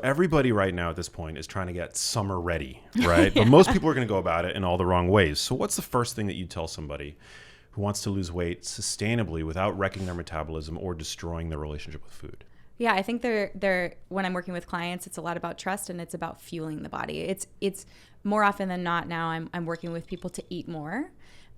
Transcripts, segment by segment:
Everybody right now at this point is trying to get summer ready, right? But most people are going to go about it in all the wrong ways. So what's the first thing that you tell somebody who wants to lose weight sustainably without wrecking their metabolism or destroying their relationship with food? Yeah, I think they're when I'm working with clients, it's a lot about trust and it's about fueling the body. It's more often than not now I'm working with people to eat more.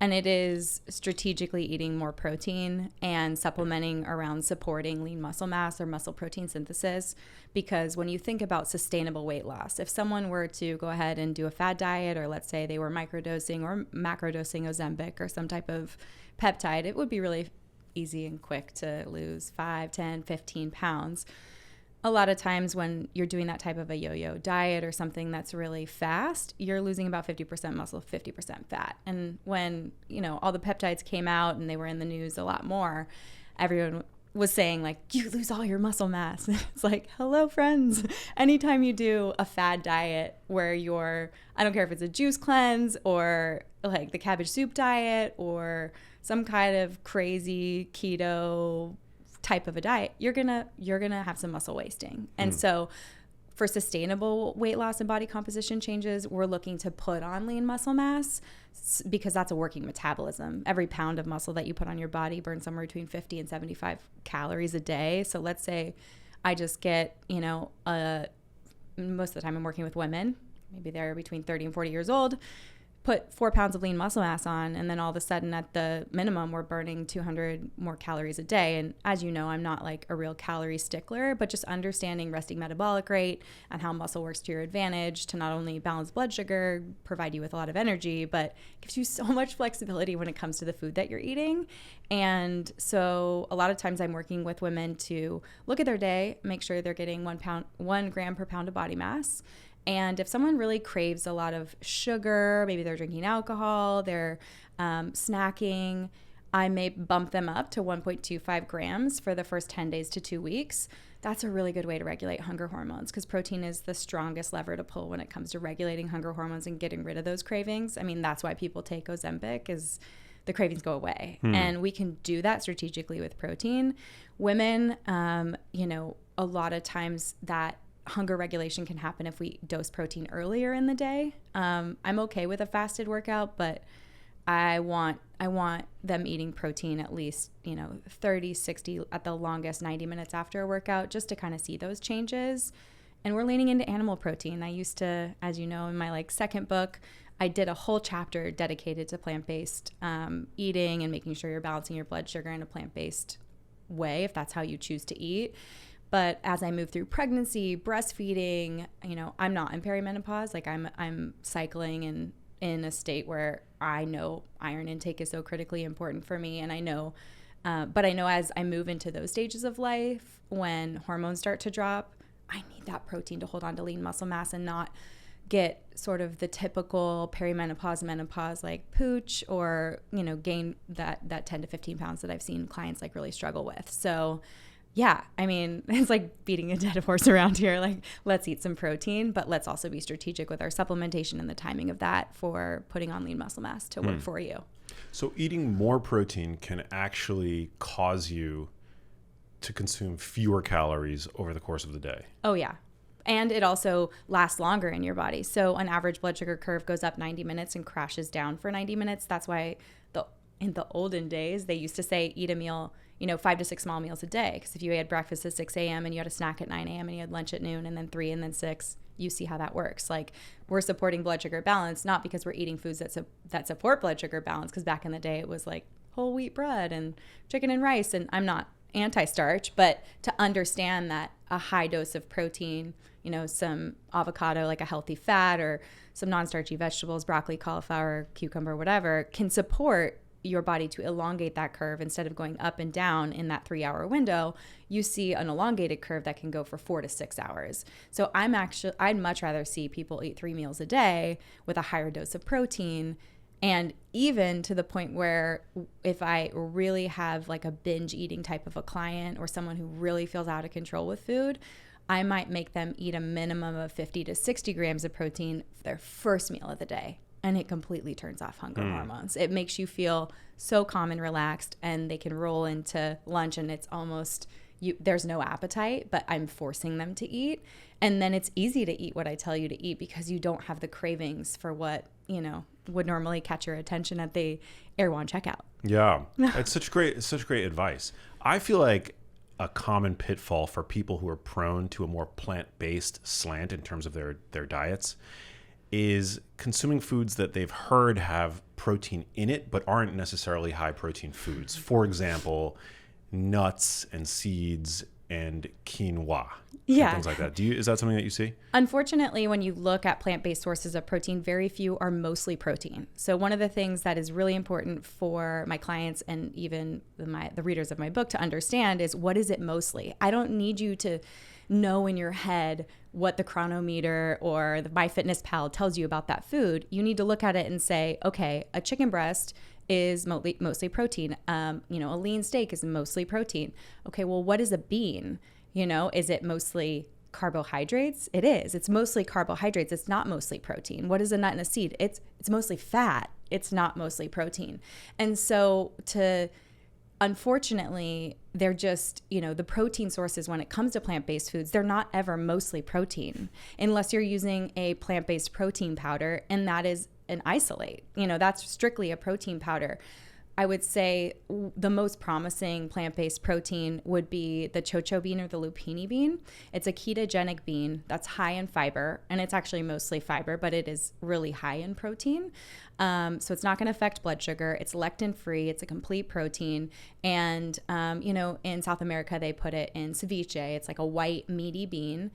And it is strategically eating more protein and supplementing around supporting lean muscle mass or muscle protein synthesis. Because when you think about sustainable weight loss, if someone were to go ahead and do a fad diet, or let's say they were microdosing or macrodosing Ozempic or some type of peptide, it would be really easy and quick to lose 5, 10, 15 pounds. A lot of times when you're doing that type of a yo-yo diet or something that's really fast, you're losing about 50% muscle, 50% fat. And when, all the peptides came out and they were in the news a lot more, everyone was saying like, you lose all your muscle mass. It's like, hello friends. Anytime you do a fad diet where I don't care if it's a juice cleanse or like the cabbage soup diet or some kind of crazy keto type of a diet, you're gonna have some muscle wasting. And so for sustainable weight loss and body composition changes, we're looking to put on lean muscle mass because that's a working metabolism. Every pound of muscle that you put on your body burns somewhere between 50 and 75 calories a day. So let's say I just get, most of the time I'm working with women, maybe they're between 30 and 40 years old, put 4 pounds of lean muscle mass on, and then all of a sudden at the minimum we're burning 200 more calories a day. And as you know, I'm not like a real calorie stickler, but just understanding resting metabolic rate and how muscle works to your advantage to not only balance blood sugar, provide you with a lot of energy, but gives you so much flexibility when it comes to the food that you're eating. And so a lot of times I'm working with women to look at their day, make sure they're getting 1 gram per pound of body mass. And if someone really craves a lot of sugar, maybe they're drinking alcohol, they're snacking, I may bump them up to 1.25 grams for the first 10 days to 2 weeks. That's a really good way to regulate hunger hormones because protein is the strongest lever to pull when it comes to regulating hunger hormones and getting rid of those cravings. I mean, that's why people take Ozempic is the cravings go away. And we can do that strategically with protein. Women, a lot of times that hunger regulation can happen if we dose protein earlier in the day. I'm okay with a fasted workout, but I want them eating protein at least, 30, 60, at the longest 90 minutes after a workout just to kind of see those changes. And we're leaning into animal protein. I used to, as you know, in my second book, I did a whole chapter dedicated to plant-based eating and making sure you're balancing your blood sugar in a plant-based way if that's how you choose to eat. But as I move through pregnancy, breastfeeding, I'm not in perimenopause. Like I'm cycling and in a state where I know iron intake is so critically important for me. And I know as I move into those stages of life, when hormones start to drop, I need that protein to hold on to lean muscle mass and not get sort of the typical perimenopause, menopause like pooch or, gain that 10 to 15 pounds that I've seen clients really struggle with. So yeah, I mean, it's like beating a dead horse around here. Like, let's eat some protein, but let's also be strategic with our supplementation and the timing of that for putting on lean muscle mass to work for you. So eating more protein can actually cause you to consume fewer calories over the course of the day. Oh, yeah. And it also lasts longer in your body. So an average blood sugar curve goes up 90 minutes and crashes down for 90 minutes. That's why in the olden days, they used to say eat a meal 5 to 6 small meals a day. Because if you had breakfast at 6 a.m. and you had a snack at 9 a.m. and you had lunch at noon and then 3 and then 6, you see how that works. Like, we're supporting blood sugar balance, not because we're eating foods that support blood sugar balance. Because back in the day, it was like whole wheat bread and chicken and rice. And I'm not anti-starch, but to understand that a high dose of protein, some avocado, like a healthy fat, or some non-starchy vegetables, broccoli, cauliflower, cucumber, whatever, can support your body to elongate that curve. Instead of going up and down in that 3-hour window, you see an elongated curve that can go for 4 to 6 hours. So I'd much rather see people eat 3 meals a day with a higher dose of protein. And even to the point where if I really have like a binge eating type of a client or someone who really feels out of control with food, I might make them eat a minimum of 50 to 60 grams of protein for their first meal of the day. And it completely turns off hunger hormones. It makes you feel so calm and relaxed, and they can roll into lunch and it's almost there's no appetite, but I'm forcing them to eat. And then it's easy to eat what I tell you to eat because you don't have the cravings for what, would normally catch your attention at the Erewhon checkout. Yeah. It's such great advice. I feel like a common pitfall for people who are prone to a more plant-based slant in terms of their diets is consuming foods that they've heard have protein in it, but aren't necessarily high protein foods. For example, nuts and seeds and quinoa. Yeah. And things like that. Is that something that you see? Unfortunately, when you look at plant-based sources of protein, very few are mostly protein. So one of the things that is really important for my clients and even the readers of my book to understand is, what is it mostly? I don't need you to know in your head what the Chronometer or the MyFitnessPal tells you about that food. You need to look at it and say, okay, a chicken breast is mostly protein. A lean steak is mostly protein. Okay, well, what is a bean? Is it mostly carbohydrates? It is. It's mostly carbohydrates. It's not mostly protein. What is a nut and a seed? It's mostly fat. It's not mostly protein. And so unfortunately, they're just, the protein sources when it comes to plant-based foods, they're not ever mostly protein unless you're using a plant-based protein powder, and that is an isolate. That's strictly a protein powder. I would say the most promising plant-based protein would be the chocho bean or the lupini bean. It's a ketogenic bean that's high in fiber, and it's actually mostly fiber, but it is really high in protein. So it's not going to affect blood sugar. It's lectin-free. It's a complete protein. And, in South America, they put it in ceviche. It's like a white, meaty bean.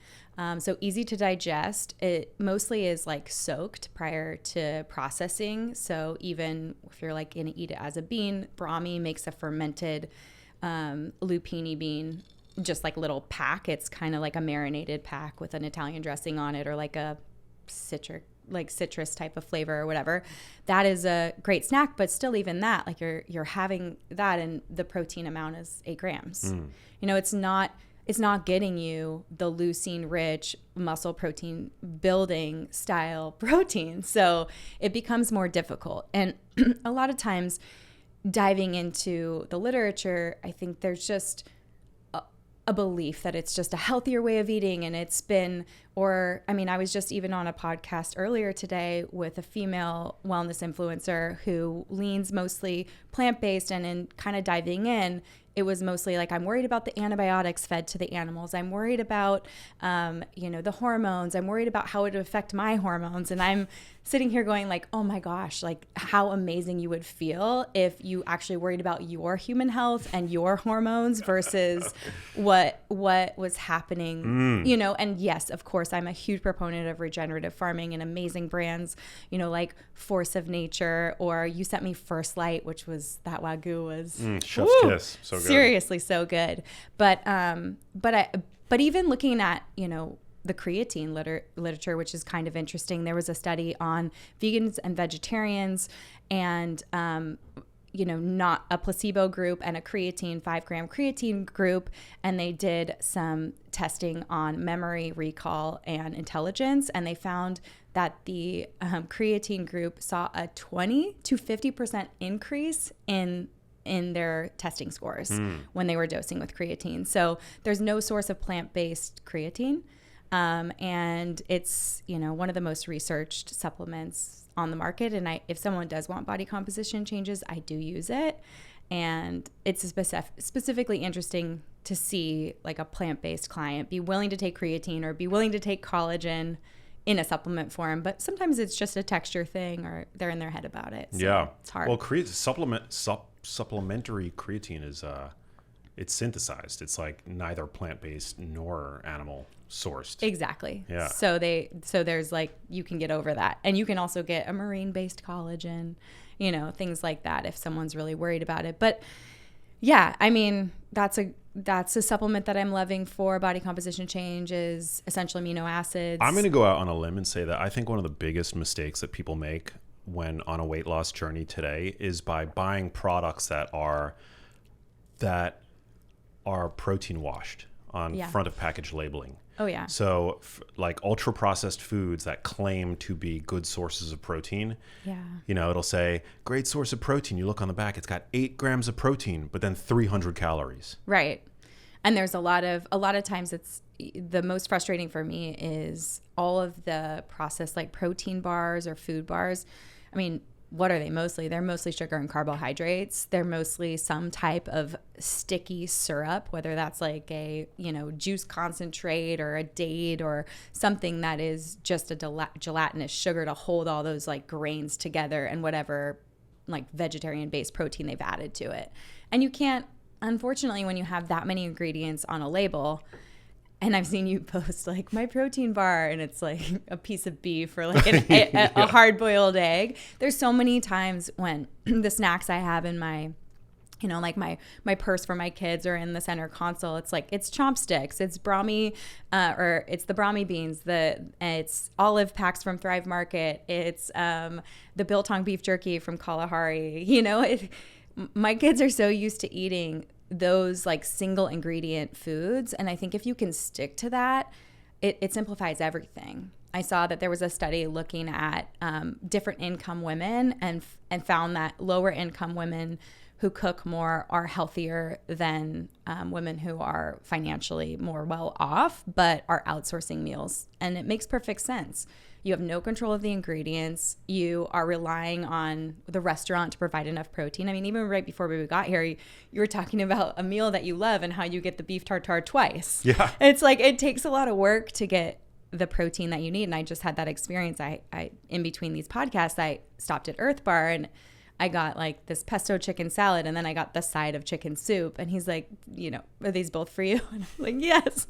So easy to digest. It mostly is like soaked prior to processing. So even if you're like going to eat it as a bean, Brahmi makes a fermented lupini bean, just like little pack. It's kind of like a marinated pack with an Italian dressing on it, or like a citrus type of flavor or whatever. That is a great snack, but still, even that, like you're having that, and the protein amount is 8 grams. It's not getting you the leucine rich muscle protein building style protein. So it becomes more difficult. And a lot of times diving into the literature, I think there's just a belief that it's just a healthier way of eating. And I was just even on a podcast earlier today with a female wellness influencer who leans mostly plant-based, and in kind of diving in, it was mostly like, I'm worried about the antibiotics fed to the animals. I'm worried about, the hormones. I'm worried about how it would affect my hormones. And I'm sitting here going like, oh my gosh, like how amazing you would feel if you actually worried about your human health and your hormones versus what was happening, and yes, of course, I'm a huge proponent of regenerative farming and amazing brands, like Force of Nature, or you sent me First Light, which was that Wagyu was chef's kiss. So good. Seriously, so good. But even looking at, the creatine literature, which is kind of interesting. There was a study on vegans and vegetarians, and not a placebo group and a 5-gram creatine group, and they did some testing on memory, recall, and intelligence, and they found that the creatine group saw a 20 to 50% increase in their testing scores when they were dosing with creatine. So there's no source of plant-based creatine. And it's, one of the most researched supplements on the market. And if someone does want body composition changes, I do use it. And it's specifically interesting to see like a plant-based client be willing to take creatine or be willing to take collagen in a supplement form. But sometimes it's just a texture thing, or they're in their head about it. So yeah. It's hard. Well, supplementary creatine is it's synthesized. It's like neither plant-based nor animal sourced. Exactly. Yeah. So there's like, you can get over that, and you can also get a marine-based collagen, things like that if someone's really worried about it. But yeah, I mean, that's a supplement that I'm loving for body composition change, is essential amino acids. I'm going to go out on a limb and say that I think one of the biggest mistakes that people make when on a weight loss journey today is by buying products that are protein washed on front of package labeling. Oh yeah. So like ultra processed foods that claim to be good sources of protein. Yeah. It'll say great source of protein. You look on the back, it's got 8 grams of protein, but then 300 calories. Right. And there's a lot of times it's the most frustrating for me is all of the processed like protein bars or food bars. I mean, what are they mostly? They're mostly sugar and carbohydrates. They're mostly some type of sticky syrup, whether that's like a, juice concentrate or a date or something that is just a gelatinous sugar to hold all those like grains together and whatever like vegetarian based protein they've added to it. And you can't, unfortunately, when you have that many ingredients on a label, and I've seen you post like my protein bar and it's like a piece of beef or like a hard boiled egg. There's so many times when the snacks I have in my, like my purse for my kids or in the center console, it's like, it's chopsticks, it's Brahmi, or it's the Brahmi beans, it's olive packs from Thrive Market, it's the biltong beef jerky from Kalahari. My kids are so used to eating those like single ingredient foods. And I think if you can stick to that, it simplifies everything. I saw that there was a study looking at different income women and found that lower income women who cook more are healthier than women who are financially more well off, but are outsourcing meals. And it makes perfect sense. You have no control of the ingredients. You are relying on the restaurant to provide enough protein. I mean, even right before we got here, you were talking about a meal that you love and how you get the beef tartare twice. Yeah. It's like it takes a lot of work to get the protein that you need. And I just had that experience. I in between these podcasts, I stopped at Earth Bar and I got like this pesto chicken salad and then I got the side of chicken soup. And he's like, are these both for you? And I'm like, yes,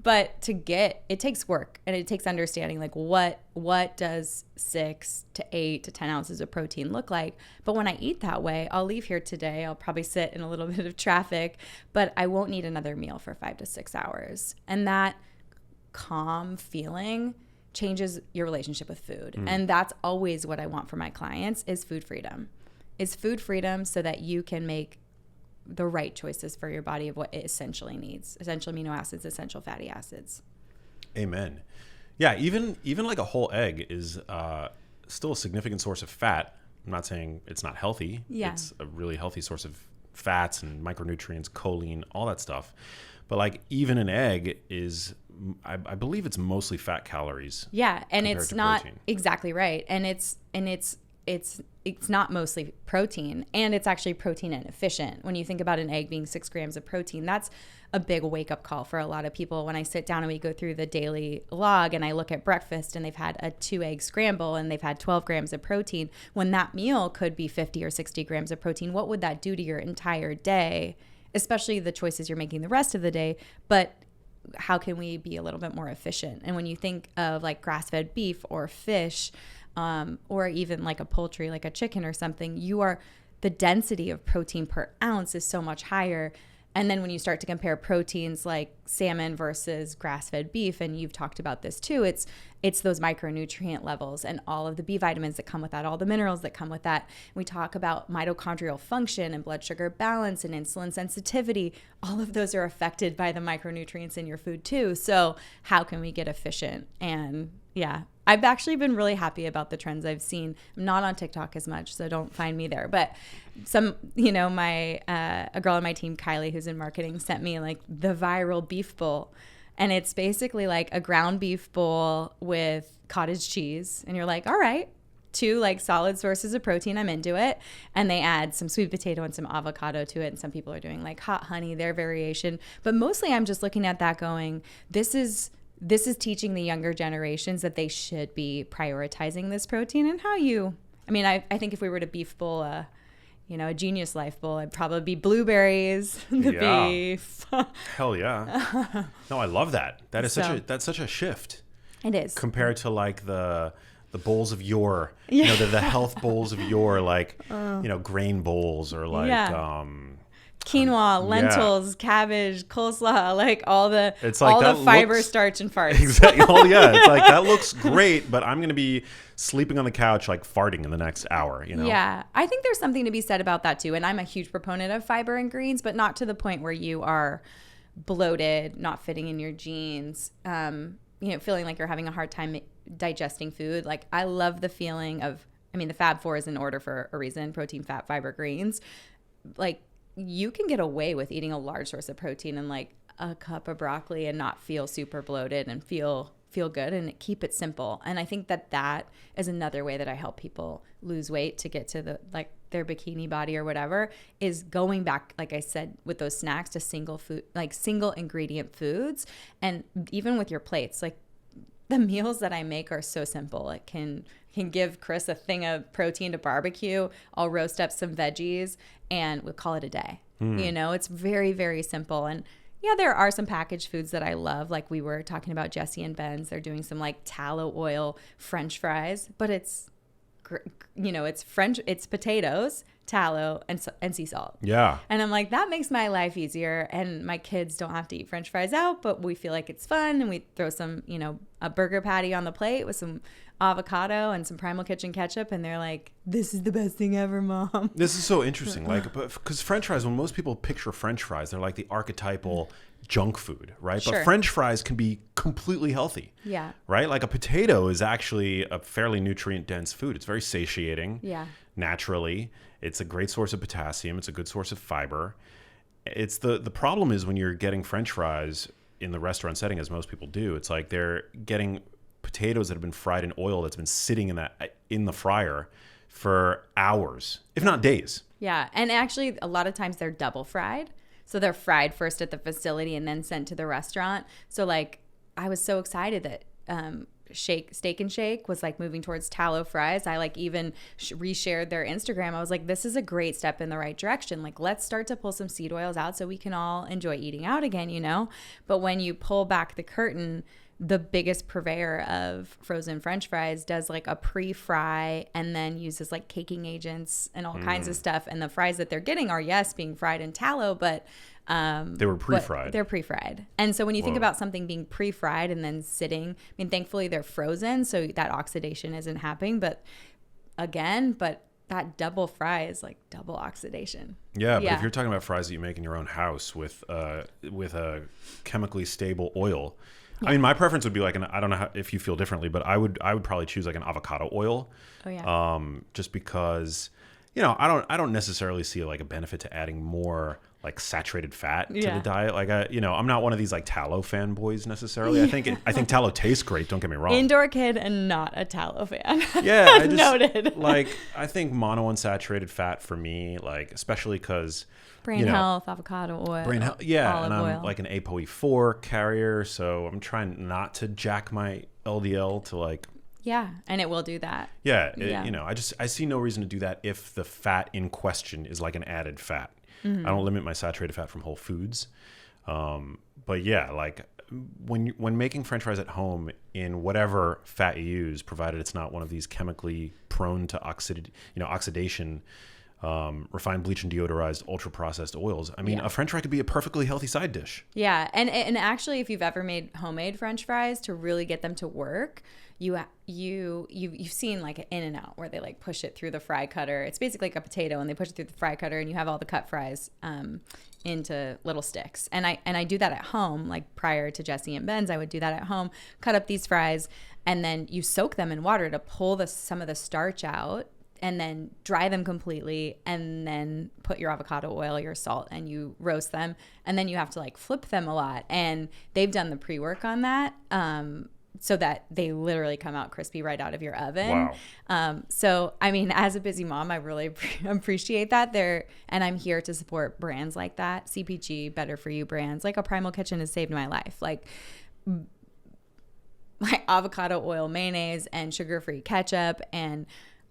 but it takes work and it takes understanding like what does 6 to 8 to 10 ounces of protein look like? But when I eat that way, I'll leave here today. I'll probably sit in a little bit of traffic, but I won't need another meal for 5 to 6 hours. And that calm feeling changes your relationship with food. And that's always what I want for my clients is food freedom. Is food freedom so that you can make the right choices for your body of what it essentially needs. Essential amino acids, essential fatty acids. Amen. Yeah, even like a whole egg is still a significant source of fat. I'm not saying it's not healthy. Yeah. It's a really healthy source of fats and micronutrients, choline, all that stuff. But like even an egg is, I believe it's mostly fat calories. Yeah, and it's not protein. Exactly right. And it's not mostly protein, and it's actually protein inefficient. When you think about an egg being 6 grams of protein, that's a big wake up call for a lot of people. When I sit down and we go through the daily log and I look at breakfast and they've had a 2-egg scramble and they've had 12 grams of protein, when that meal could be 50 or 60 grams of protein, what would that do to your entire day? Especially the choices you're making the rest of the day, but how can we be a little bit more efficient? And when you think of like grass-fed beef or fish, or even like a poultry, like a chicken or something, the density of protein per ounce is so much higher. And then when you start to compare proteins like salmon versus grass-fed beef, and you've talked about this too, it's those micronutrient levels and all of the B vitamins that come with that, all the minerals that come with that. We talk about mitochondrial function and blood sugar balance and insulin sensitivity. All of those are affected by the micronutrients in your food too. So how can we get efficient? And yeah, I've actually been really happy about the trends I've seen. I'm not on TikTok as much, so don't find me there. But a girl on my team, Kylie, who's in marketing, sent me like the viral beef bowl. And it's basically like a ground beef bowl with cottage cheese. And you're like, all right, 2 like solid sources of protein. I'm into it. And they add some sweet potato and some avocado to it. And some people are doing like hot honey, their variation. But mostly I'm just looking at that going, this is teaching the younger generations that they should be prioritizing this protein and I think if we were to beef bowl a Genius Life bowl, it'd probably be blueberries, beef. Hell yeah. No, I love that. That's such a shift. It is. Compared to like the bowls of yore, the health bowls of yore, like, grain bowls or like, quinoa, lentils, cabbage, coleslaw, like all the fiber, starch, and farts. Exactly. Oh yeah, it's like that looks great, but I'm gonna be sleeping on the couch like farting in the next hour. Yeah, I think there's something to be said about that too. And I'm a huge proponent of fiber and greens, but not to the point where you are bloated, not fitting in your jeans, feeling like you're having a hard time digesting food. Like I love the feeling of, the Fab 4 is in order for a reason: protein, fat, fiber, greens. Like you can get away with eating a large source of protein and like a cup of broccoli and not feel super bloated and feel good and keep it simple. And I think that is another way that I help people lose weight to get to the like their bikini body or whatever, is going back, like I said, with those snacks to single ingredient foods. And even with your plates, like the meals that I make are so simple. It can give Chris a thing of protein to barbecue. I'll roast up some veggies and we'll call it a day. You know, it's very, very simple. And yeah, there are some packaged foods that I love. Like we were talking about Jesse and Ben's. They're doing some like tallow oil French fries, but it's potatoes, tallow, and sea salt. Yeah. And I'm like, that makes my life easier. And my kids don't have to eat French fries out, but we feel like it's fun. And we throw some, a burger patty on the plate with some avocado and some Primal Kitchen ketchup. And they're like, this is the best thing ever, Mom. This is so interesting. Like, because French fries, when most people picture French fries, they're like the archetypal junk food, right? Sure. But French fries can be completely healthy. Yeah. Right? Like a potato is actually a fairly nutrient dense food. It's very satiating. Yeah. Naturally. It's a great source of potassium. It's a good source of fiber. It's the problem is when you're getting French fries in the restaurant setting, as most people do, it's like they're getting potatoes that have been fried in oil that's been sitting in the fryer for hours, if not days. Yeah. And actually, a lot of times they're double fried. So they're fried first at the facility and then sent to the restaurant. So like, I was so excited that Steak and Shake was like moving towards tallow fries. I like even reshared their Instagram. I was like, this is a great step in the right direction. Like, let's start to pull some seed oils out so we can all enjoy eating out again, But when you pull back the curtain, the biggest purveyor of frozen French fries does like a pre-fry and then uses like caking agents and all kinds of stuff. And the fries that they're getting are, yes, being fried in tallow, but they were pre-fried. They're pre-fried. And so when you think about something being pre-fried and then sitting, I mean, thankfully they're frozen, so that oxidation isn't happening. But that double fry is like double oxidation. Yeah, but if you're talking about fries that you make in your own house with a chemically stable oil, I mean, my preference would be like I don't know if you feel differently, but I would probably choose like an avocado oil. Oh yeah. Just because, I don't necessarily see like a benefit to adding more like saturated fat to the diet. Like I'm not one of these like tallow fanboys necessarily. I think tallow tastes great. Don't get me wrong. Indoor kid and not a tallow fan. Yeah, Noted. Like I think monounsaturated fat for me, like especially because brain health, avocado oil, and I'm oil. like an ApoE4 carrier, so I'm trying not to jack my LDL to like. Yeah, and it will do that. Yeah, I see no reason to do that if the fat in question is like an added fat. I don't limit my saturated fat from Whole Foods. But yeah, like when making French fries at home in whatever fat you use, provided it's not one of these chemically prone to oxidation, refined, bleached, and deodorized, ultra processed oils. I mean, a French fry could be a perfectly healthy side dish. Yeah, and actually, if you've ever made homemade French fries, to really get them to work, you've seen like In-N-Out where they like push it through the fry cutter. It's basically like a potato, and they push it through the fry cutter, and you have all the cut fries into little sticks. And I do that at home. Like prior to Jesse and Ben's, I would do that at home. Cut up these fries, and then you soak them in water to pull some of the starch out, and then dry them completely, and then put your avocado oil, your salt, and you roast them. And then you have to like flip them a lot. And they've done the pre-work on that. So that they literally come out crispy right out of your oven. Wow. So, I mean, as a busy mom, I really appreciate that. And I'm here to support brands like that, CPG, better for you brands. Like a Primal Kitchen has saved my life. Like my avocado oil mayonnaise and sugar-free ketchup. And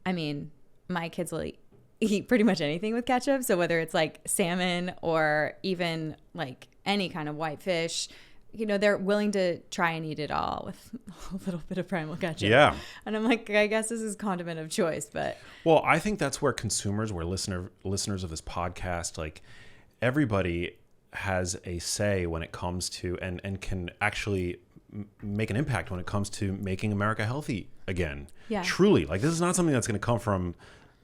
I mean, my kids will eat pretty much anything with ketchup. So whether it's like salmon or even like any kind of white fish, they're willing to try and eat it all with a little bit of Primal Ketchup. Yeah. And I'm like, I guess this is condiment of choice, but. Well, I think that's where consumers, where listeners of this podcast, like everybody has a say when it comes to, and can actually make an impact when it comes to making America healthy again. Yeah. Truly. Like this is not something that's going to come from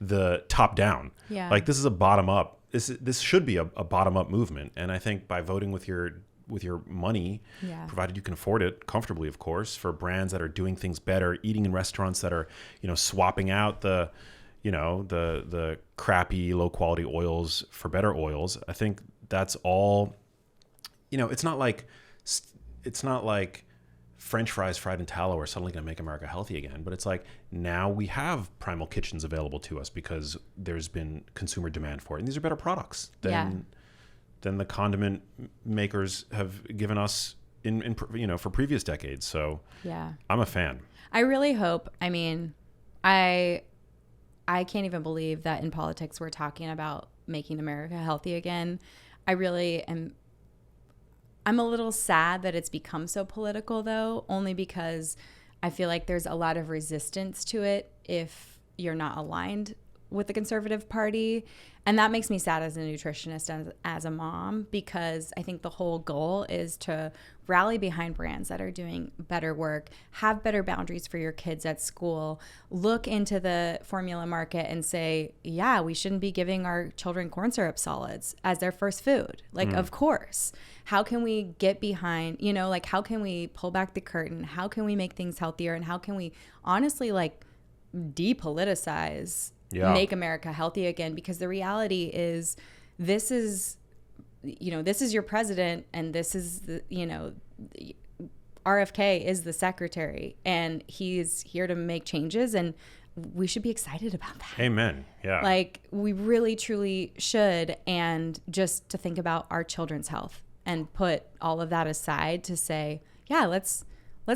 the top down. Yeah. Like this is a bottom up. This should be a bottom up movement. And I think by voting with your money, provided you can afford it comfortably, of course, for brands that are doing things better, eating in restaurants that are, swapping out the, the crappy low quality oils for better oils. I think that's all, it's not like French fries fried in tallow are suddenly going to make America healthy again. But it's like now we have primal kitchens available to us because there's been consumer demand for it. And these are better products than the condiment makers have given us in for previous decades. So yeah, I'm a fan. I really hope. I mean, I can't even believe that in politics we're talking about making America healthy again. I really am. I'm a little sad that it's become so political, though, only because I feel like there's a lot of resistance to it if you're not aligned with the conservative party. And that makes me sad as a nutritionist and as a mom, because I think the whole goal is to rally behind brands that are doing better work, have better boundaries for your kids at school, look into the formula market and say, yeah, we shouldn't be giving our children corn syrup solids as their first food. Like, of course. How can we get behind, how can we pull back the curtain? How can we make things healthier? And how can we honestly, depoliticize, make America healthy again? Because the reality is this is your president, and this is RFK is the secretary, and he's here to make changes, and we should be excited about that. Amen. Yeah. Like, we really, truly should. And just to think about our children's health and put all of that aside to say, yeah, let's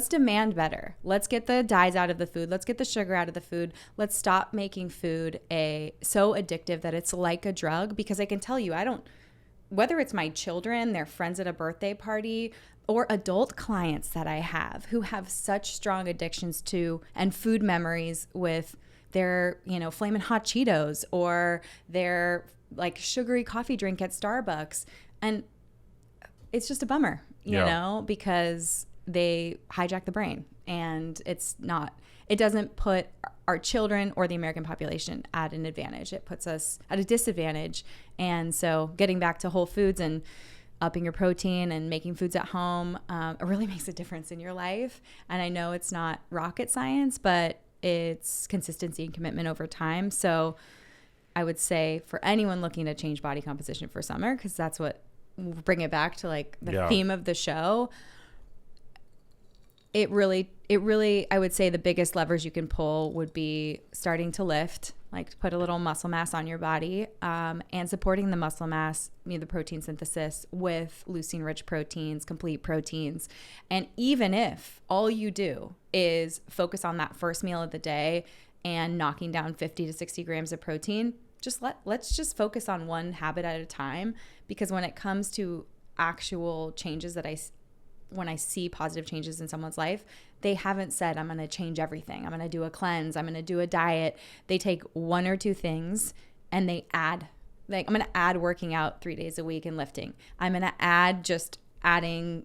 demand better. Let's get the dyes out of the food. Let's get the sugar out of the food. Let's stop making food so addictive that it's like a drug. Because I can tell you, whether it's my children, their friends at a birthday party, or adult clients that I have who have such strong addictions to and food memories with their, Flamin' Hot Cheetos or their sugary coffee drink at Starbucks. And it's just a bummer, because they hijack the brain, and it doesn't put our children or the American population at an advantage. It puts us at a disadvantage. And so getting back to whole foods and upping your protein and making foods at home, it really makes a difference in your life. And I know it's not rocket science, but it's consistency and commitment over time. So I would say for anyone looking to change body composition for summer, because that's what we'll bring it back to the theme of the show. It really, I would say the biggest levers you can pull would be starting to lift, to put a little muscle mass on your body, and supporting the muscle mass, the protein synthesis with leucine-rich proteins, complete proteins. And even if all you do is focus on that first meal of the day and knocking down 50 to 60 grams of protein, let's just focus on one habit at a time. Because when it comes to actual changes when I see positive changes in someone's life, they haven't said, I'm going to change everything. I'm going to do a cleanse. I'm going to do a diet. They take one or two things and they add, I'm going to add working out 3 days a week and lifting. I'm going to adding,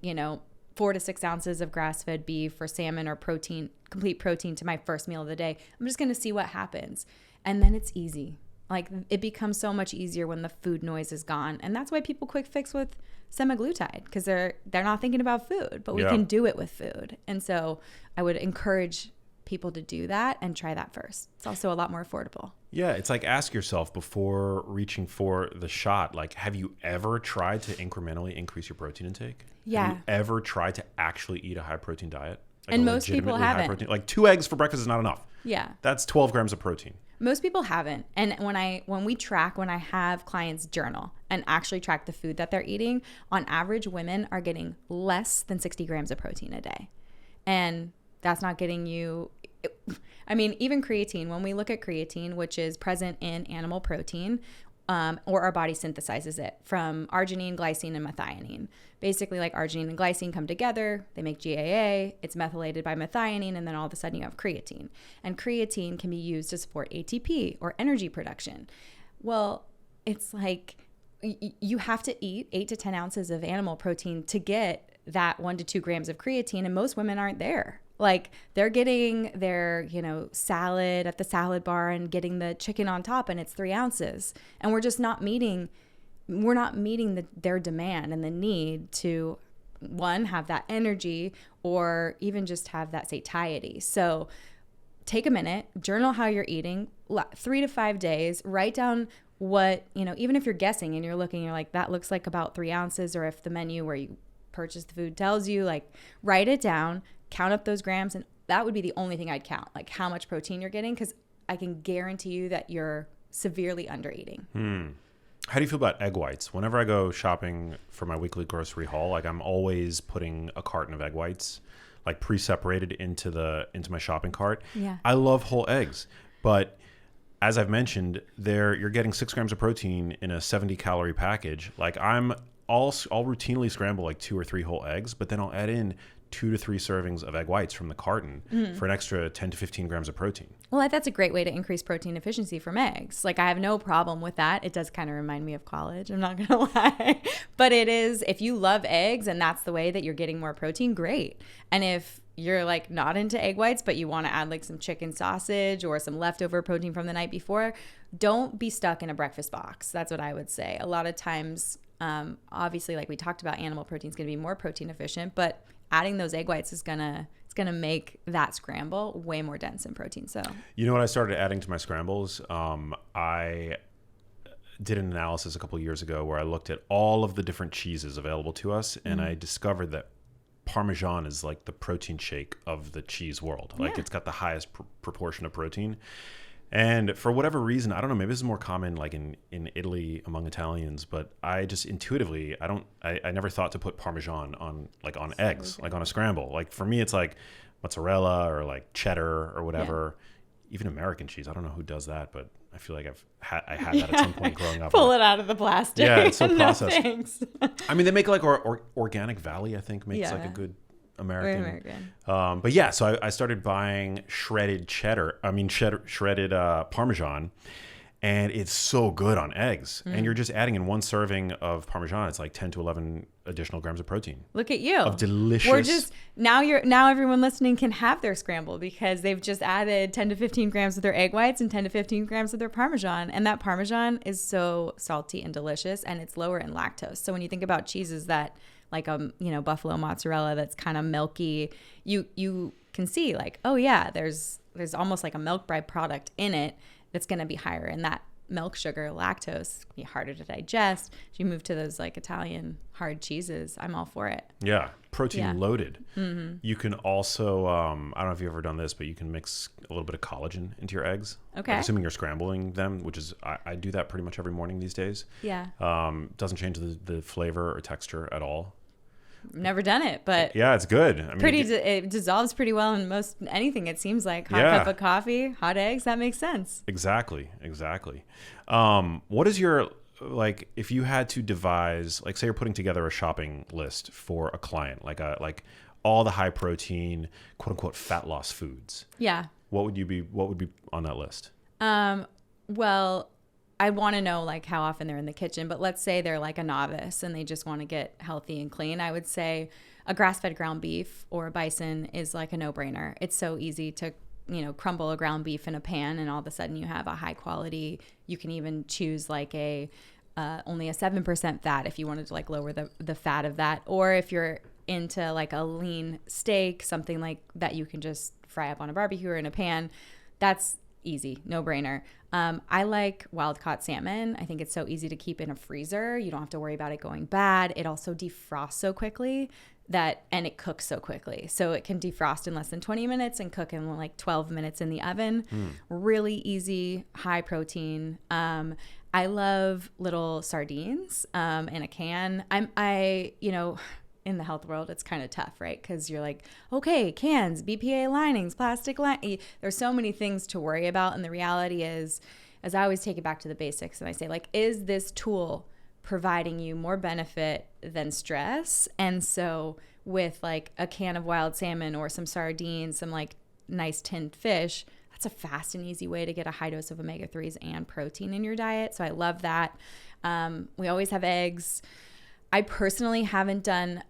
4 to 6 ounces of grass-fed beef or salmon or protein, complete protein to my first meal of the day. I'm just going to see what happens. And then it's easy. It becomes so much easier when the food noise is gone. And that's why people quick fix with semaglutide, because they're not thinking about food, but we can do it with food. And so I would encourage people to do that and try that first. It's also a lot more affordable. Yeah, it's ask yourself before reaching for the shot, have you ever tried to incrementally increase your protein intake? Yeah. Have you ever tried to actually eat a high protein diet? And most people haven't. 2 eggs for breakfast is not enough. Yeah. That's 12 grams of protein. Most people haven't. And when I have clients journal and actually track the food that they're eating, on average, women are getting less than 60 grams of protein a day. And that's not getting you, even creatine, when we look at creatine, which is present in animal protein, or our body synthesizes it from arginine, glycine, and methionine. Basically, arginine and glycine come together, they make GAA, it's methylated by methionine, and then all of a sudden you have creatine. And creatine can be used to support ATP or energy production. Well, it's you have to eat 8 to 10 ounces of animal protein to get that 1 to 2 grams of creatine, and most women aren't there. They're getting their, salad at the salad bar and getting the chicken on top, and it's 3 ounces. And we're just not meeting their demand and the need to, one, have that energy, or even just have that satiety. So take a minute, journal how you're eating, 3 to 5 days, write down what, even if you're guessing and you're looking, you're like, that looks like about 3 ounces, or if the menu where you purchase the food tells you, like, write it down, count up those grams, and that would be the only thing I'd count, like how much protein you're getting, because I can guarantee you that you're severely under eating. How do you feel about egg whites? Whenever I go shopping for my weekly grocery haul, like I'm always putting a carton of egg whites, like pre-separated into my shopping cart. Yeah. I love whole eggs, but as I've mentioned, you're getting 6 grams of protein in a 70-calorie package. Like I'll routinely scramble like 2 or 3 whole eggs, but then I'll add in 2 to 3 servings of egg whites from the carton for an extra 10 to 15 grams of protein. Well, that's a great way to increase protein efficiency from eggs. Like, I have no problem with that. It does kind of remind me of college, I'm not going to lie. But it is, if you love eggs and that's the way that you're getting more protein, great. And if you're like not into egg whites, but you want to add like some chicken sausage or some leftover protein from the night before, don't be stuck in a breakfast box. That's what I would say. A lot of times, obviously, like we talked about, animal protein is going to be more protein efficient, but adding those egg whites is gonna make that scramble way more dense in protein. So what I started adding to my scrambles? I did an analysis a couple of years ago where I looked at all of the different cheeses available to us, and I discovered that Parmesan is like the protein shake of the cheese world. Like it's got the highest proportion of protein. And for whatever reason, I don't know, maybe this is more common like in Italy among Italians, but I just intuitively, I never thought to put Parmesan on eggs, like on a scramble. Like for me, it's like mozzarella or like cheddar or whatever, even American cheese. I don't know who does that, but I feel like I had that at some point growing up. Pull it out of the plastic. Yeah, it's so processed. Thanks. I mean, they make like Organic Valley, I think, makes like a good American. But yeah, so I started buying shredded Parmesan, and it's so good on eggs. And you're just adding in 1 serving of Parmesan, it's like 10 to 11 additional grams of protein. Look at you. Of delicious. We're just now everyone listening can have their scramble because they've just added 10 to 15 grams of their egg whites and 10 to 15 grams of their Parmesan, and that Parmesan is so salty and delicious, and it's lower in lactose. So when you think about cheeses that like buffalo mozzarella that's kind of milky, you can see like, oh yeah, there's almost like a milk byproduct in it that's going to be higher in that milk sugar, lactose, be harder to digest. If you move to those like Italian hard cheeses, I'm all for it. Yeah, protein loaded. You can also, I don't know if you've ever done this, but you can mix a little bit of collagen into your eggs. Okay. Like, assuming you're scrambling them, which is, I do that pretty much every morning these days. Yeah. Doesn't change the flavor or texture at all. Never done it, but yeah, it's good. I mean, it dissolves pretty well in most anything. It seems like hot cup of coffee, hot eggs. That makes sense. Exactly. What is your, like, if you had to devise, like, say you're putting together a shopping list for a client, like all the high protein, quote unquote, fat loss foods. Yeah. What would be on that list? Well, I want to know like how often they're in the kitchen, but let's say they're like a novice and they just want to get healthy and clean. I would say a grass-fed ground beef or a bison is like a no-brainer. It's so easy to, crumble a ground beef in a pan and all of a sudden you have a high quality. You can even choose like only a 7% fat if you wanted to like lower the fat of that. Or if you're into like a lean steak, something like that you can just fry up on a barbecue or in a pan, that's easy, no brainer. I like wild caught salmon. I think it's so easy to keep in a freezer. You don't have to worry about it going bad. It also defrosts so quickly and it cooks so quickly. So it can defrost in less than 20 minutes and cook in like 12 minutes in the oven. Really easy, high protein. I love little sardines in a can. In the health world, it's kind of tough, right? Because you're like, okay, cans, BPA linings, plastic there's so many things to worry about. And the reality is, as I always take it back to the basics, and I say, like, is this tool providing you more benefit than stress? And so with like a can of wild salmon or some sardines, some like nice tinned fish, that's a fast and easy way to get a high dose of omega-3s and protein in your diet. So I love that. We always have eggs. I personally haven't done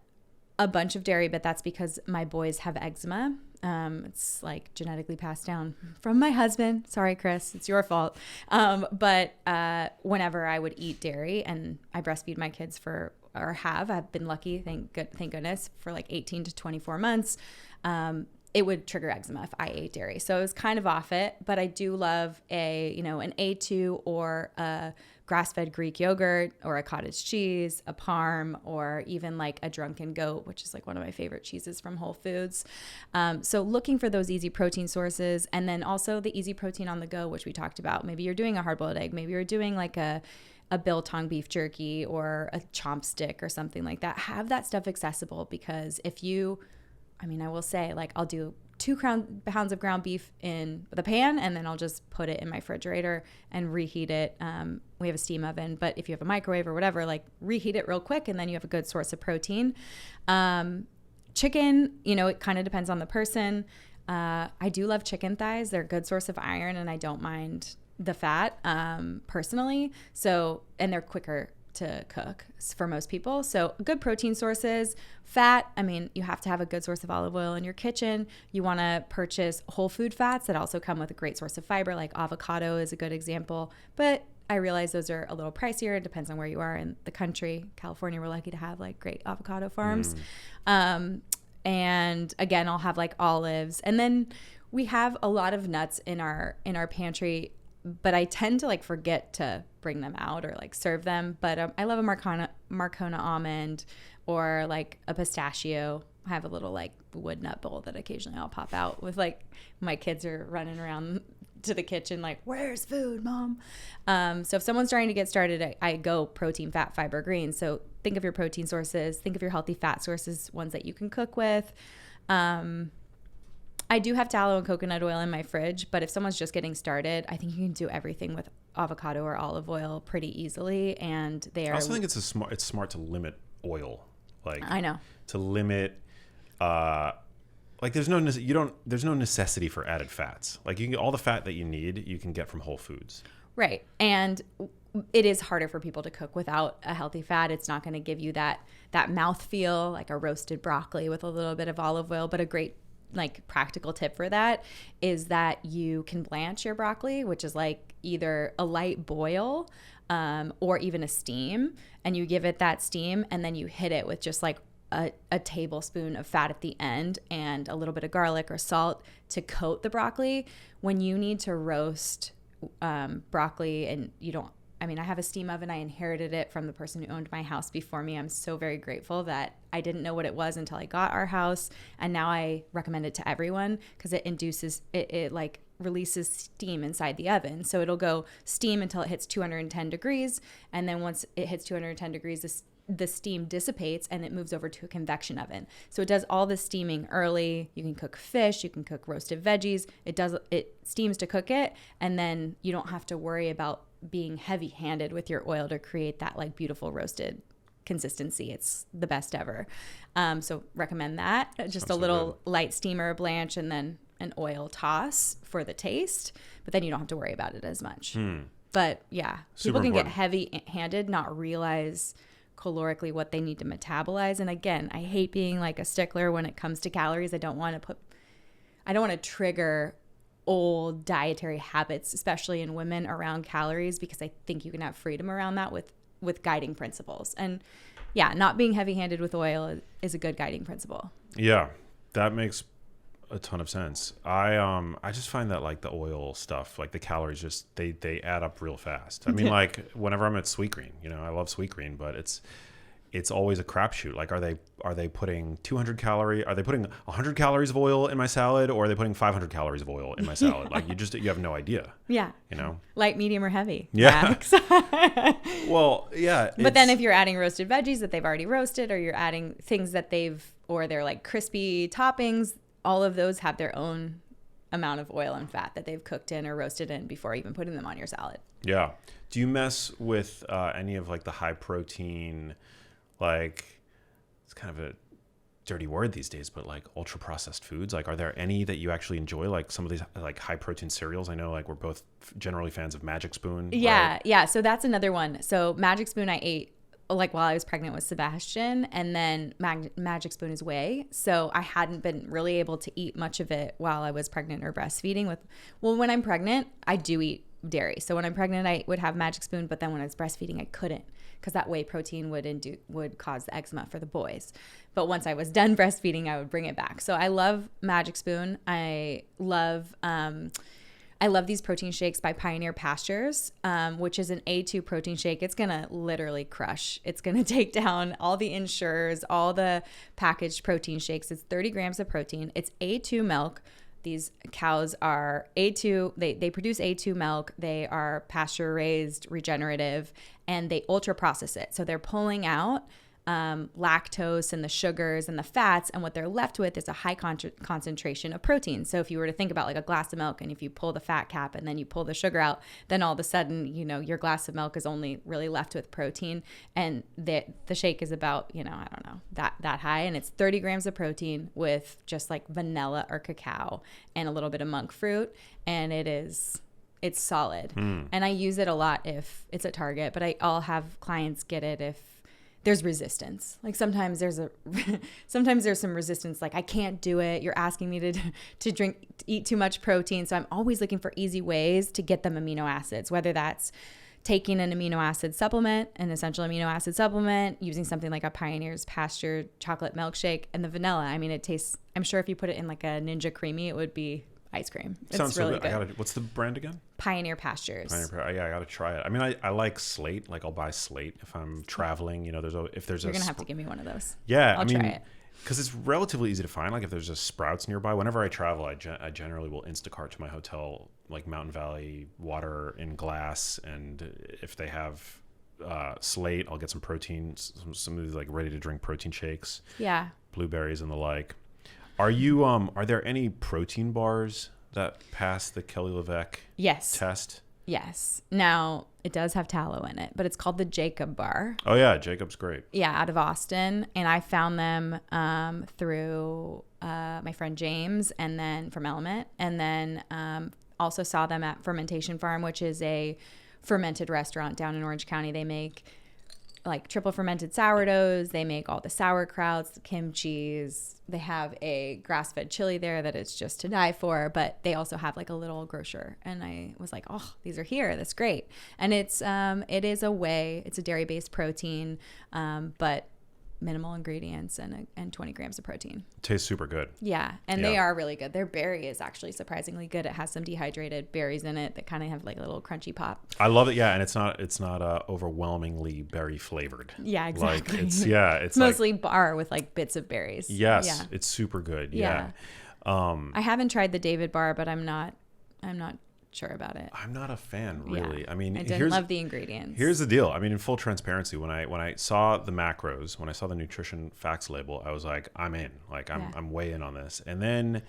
a bunch of dairy, but that's because my boys have eczema. It's like genetically passed down from my husband. Sorry, Chris, it's your fault. But whenever I would eat dairy, and I breastfeed my kids I've been lucky, thank goodness, for like 18 to 24 months. it would trigger eczema if I ate dairy. So I was kind of off it, but I do love an A2 or a grass-fed Greek yogurt or a cottage cheese, a parm, or even like a drunken goat, which is like one of my favorite cheeses from Whole Foods. So looking for those easy protein sources, and then also the easy protein on the go, which we talked about. Maybe you're doing a hard-boiled egg. Maybe you're doing like a biltong beef jerky or a chomp stick or something like that. Have that stuff accessible, because I will say, like, I'll do 2 pounds of ground beef in the pan, and then I'll just put it in my refrigerator and reheat it. We have a steam oven, but if you have a microwave or whatever, like, reheat it real quick, and then you have a good source of protein. Chicken, it kind of depends on the person. I do love chicken thighs. They're a good source of iron, and I don't mind the fat personally. So, and they're quicker to cook for most people. So good protein sources. Fat, you have to have a good source of olive oil in your kitchen. You want to purchase whole food fats that also come with a great source of fiber, like avocado is a good example. But I realize those are a little pricier. It depends on where you are in the country. California, we're lucky to have like great avocado farms. And again, I'll have like olives. And then we have a lot of nuts in our pantry, but I tend to like forget to bring them out or like serve them. But I love a Marcona almond or like a pistachio. I have a little like wood nut bowl that occasionally I'll pop out with, like, my kids are running around to the kitchen like, where's food, Mom? So if someone's trying to get started, I go protein, fat, fiber, green. So think of your protein sources, think of your healthy fat sources, ones that you can cook with. I do have tallow and coconut oil in my fridge, but if someone's just getting started, I think you can do everything with avocado or olive oil pretty easily. And they are. I also think it's smart to limit oil. Like, I know. To limit, like, there's no necessity for added fats. Like, you can get all the fat that you need, you can get from Whole Foods. Right. And it is harder for people to cook without a healthy fat. It's not going to give you that mouthfeel, like a roasted broccoli with a little bit of olive oil. But a great, like, practical tip for that is that you can blanch your broccoli, which is like either a light boil or even a steam, and you give it that steam, and then you hit it with just like a tablespoon of fat at the end and a little bit of garlic or salt to coat the broccoli. When you need to roast broccoli and you don't, I have a steam oven. I inherited it from the person who owned my house before me. I'm so very grateful that I didn't know what it was until I got our house. And now I recommend it to everyone because it like releases steam inside the oven. So it'll go steam until it hits 210 degrees. And then once it hits 210 degrees, the steam dissipates and it moves over to a convection oven. So it does all the steaming early. You can cook fish, you can cook roasted veggies. It steams to cook it, and then you don't have to worry about being heavy-handed with your oil to create that like beautiful roasted consistency. It's the best ever. So recommend that. Just a little light steamer blanch and then an oil toss for the taste, but then you don't have to worry about it as much. But yeah, people can get heavy-handed, not realize calorically what they need to metabolize. And again, I hate being like a stickler when it comes to calories. I don't want to trigger old dietary habits, especially in women, around calories, because I think you can have freedom around that with guiding principles. And yeah, not being heavy-handed with oil is a good guiding principle. Yeah, that makes a ton of sense. I just find that like the oil stuff, like the calories, just they add up real fast. Like whenever I'm at Sweetgreen, I love Sweetgreen, but it's always a crapshoot. Like, are they putting 200 calories? Are they putting 100 calories of oil in my salad, or are they putting 500 calories of oil in my salad? Like, you have no idea. Yeah. Light, medium, or heavy. Yeah. Well, yeah. But then if you're adding roasted veggies that they've already roasted, or you're adding things that they're like crispy toppings, all of those have their own amount of oil and fat that they've cooked in or roasted in before even putting them on your salad. Yeah. Do you mess with any of like the high protein, like, it's kind of a dirty word these days, but like ultra processed foods? Like, are there any that you actually enjoy? Like some of these like high protein cereals. I know like we're both generally fans of Magic Spoon. Yeah. Right? Yeah. So that's another one. So Magic Spoon I ate like while I was pregnant with Sebastian, and then Magic Spoon is whey. So I hadn't been really able to eat much of it while I was pregnant or breastfeeding when I'm pregnant, I do eat dairy. So when I'm pregnant, I would have Magic Spoon, but then when I was breastfeeding, I couldn't, because that whey protein would cause the eczema for the boys. But once I was done breastfeeding, I would bring it back. So I love Magic Spoon. I love these protein shakes by Pioneer Pastures, which is an A2 protein shake. It's going to literally crush. It's going to take down all the insurers, all the packaged protein shakes. It's 30 grams of protein. It's A2 milk. These cows are A2. They produce A2 milk. They are pasture raised, regenerative, and they ultra process it. So they're pulling out lactose and the sugars and the fats, and what they're left with is a high concentration of protein. So if you were to think about like a glass of milk, and if you pull the fat cap and then you pull the sugar out, then all of a sudden, you know, your glass of milk is only really left with protein, and the shake is about, you know, I don't know, that high, and it's 30 grams of protein with just like vanilla or cacao and a little bit of monk fruit, and it's solid. And I use it a lot if it's at Target, but I'll have clients get it if there's resistance. Like sometimes there's some resistance. Like, I can't do it. You're asking me to eat too much protein. So I'm always looking for easy ways to get them amino acids, whether that's taking an amino acid supplement, an essential amino acid supplement, using something like a Pioneer's Pasture chocolate milkshake, and the vanilla. I mean, it tastes, I'm sure if you put it in like a Ninja Creamy, it would be ice cream. Sounds really so good. What's the brand again? Pioneer Pastures. Yeah, I gotta try it. I mean, I like Slate. Like, I'll buy Slate if I'm traveling. You know, you're gonna have to give me one of those. Yeah, I'll try it because it's relatively easy to find. Like, if there's a Sprouts nearby, whenever I travel, I generally will Instacart to my hotel like Mountain Valley water in glass, and if they have Slate, I'll get some protein, some of these like ready to drink protein shakes. Yeah. Blueberries and the like. Are there any protein bars that pass the Kelly LeVeque test? Yes. Now, it does have tallow in it, but it's called the Jacob bar. Oh yeah, Jacob's great. Yeah, out of Austin, and I found them through my friend James, and then from Element, and then also saw them at Fermentation Farm, which is a fermented restaurant down in Orange County. They make like triple fermented sourdoughs. They make all the sauerkrauts, the kimchis. They have a grass-fed chili there that is just to die for, but they also have like a little grocer. And I was like, oh, these are here. That's great. And it is a whey. It's a dairy-based protein, but minimal ingredients and 20 grams of protein. Tastes super good. Yeah, and they are really good. Their berry is actually surprisingly good. It has some dehydrated berries in it that kind of have like a little crunchy pop. I love it. Yeah, and it's not overwhelmingly berry flavored. Yeah, exactly. Like it's mostly bar with like bits of berries. Yes, yeah. It's super good. Yeah. I haven't tried the David bar, but I'm not sure about it. I'm not a fan, really. Yeah. I mean, I didn't love the ingredients. Here's the deal. I mean, in full transparency, when I saw the macros, when I saw the nutrition facts label, I was like, I'm in. Like, I'm way in on this. And then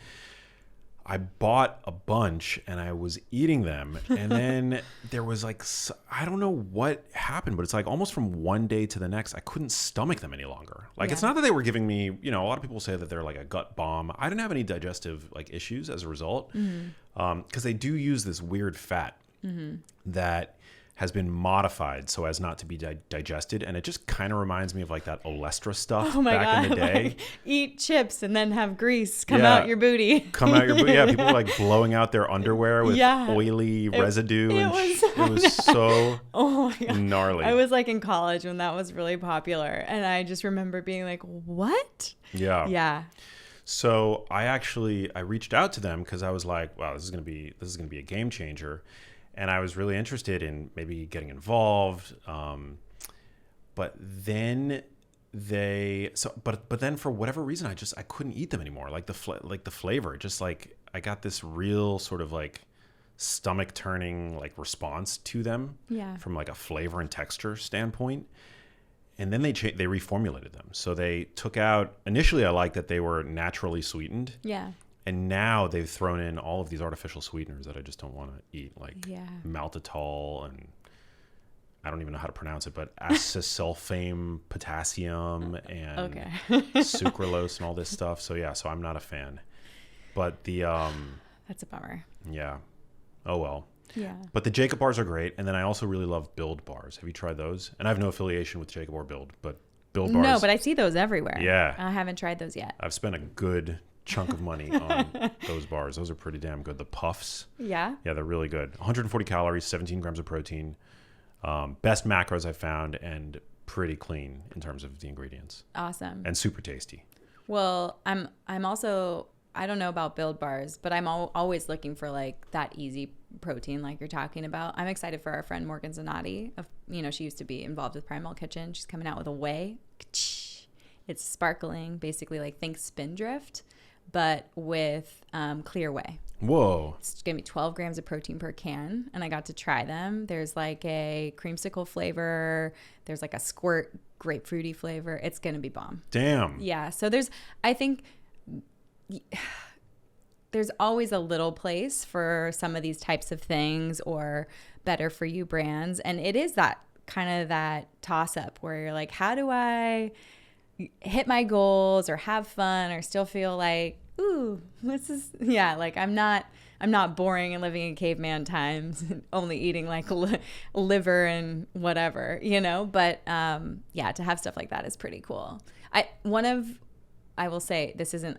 I bought a bunch and I was eating them, and then there was like, I don't know what happened, but it's like almost from one day to the next, I couldn't stomach them any longer. Like, it's not that they were giving me, you know, a lot of people say that they're like a gut bomb. I didn't have any digestive like issues as a result, because they do use this weird fat that has been modified so as not to be digested, and it just kind of reminds me of like that Olestra stuff back in the day. Like, eat chips and then have grease come out your booty. Come out your booty. Yeah, people were like blowing out their underwear with oily residue. It was so gnarly. I was like in college when that was really popular, and I just remember being like, what? Yeah. So I reached out to them because I was like, wow, this is gonna be a game changer. And I was really interested in maybe getting involved, but then but then for whatever reason I couldn't eat them anymore. Like the flavor, just like I got this real sort of like stomach turning like response to them from like a flavor and texture standpoint. And then they reformulated them. So they took out, initially I liked that they were naturally sweetened. Yeah. And now they've thrown in all of these artificial sweeteners that I just don't want to eat, like maltitol, and I don't even know how to pronounce it, but acesulfame potassium and sucralose and all this stuff. So so I'm not a fan. But that's a bummer. Yeah. Oh well. Yeah. But the Jacob bars are great, and then I also really love Build bars. Have you tried those? And I have no affiliation with Jacob or Build, but Build bars. No, but I see those everywhere. Yeah. I haven't tried those yet. I've spent a good chunk of money on those bars. Those are pretty damn good. The puffs. Yeah. Yeah, they're really good. 140 calories, 17 grams of protein. Best macros I've found, and pretty clean in terms of the ingredients. Awesome. And super tasty. Well, I'm also, I don't know about Build Bars, but I'm always looking for like that easy protein like you're talking about. I'm excited for our friend Morgan Zanotti. She used to be involved with Primal Kitchen. She's coming out with a whey. It's sparkling, basically like think Spindrift, but with clear whey. Whoa. It's going to be 12 grams of protein per can, and I got to try them. There's like a creamsicle flavor. There's like a squirt grapefruity flavor. It's going to be bomb. Damn. Yeah. So I think there's always a little place for some of these types of things or better for you brands. And it is that kind of that toss up where you're like, how do I hit my goals or have fun or still feel like, ooh, this is, yeah, like I'm not boring and living in caveman times and only eating like liver and whatever, but yeah, to have stuff like that is pretty cool. I will say this isn't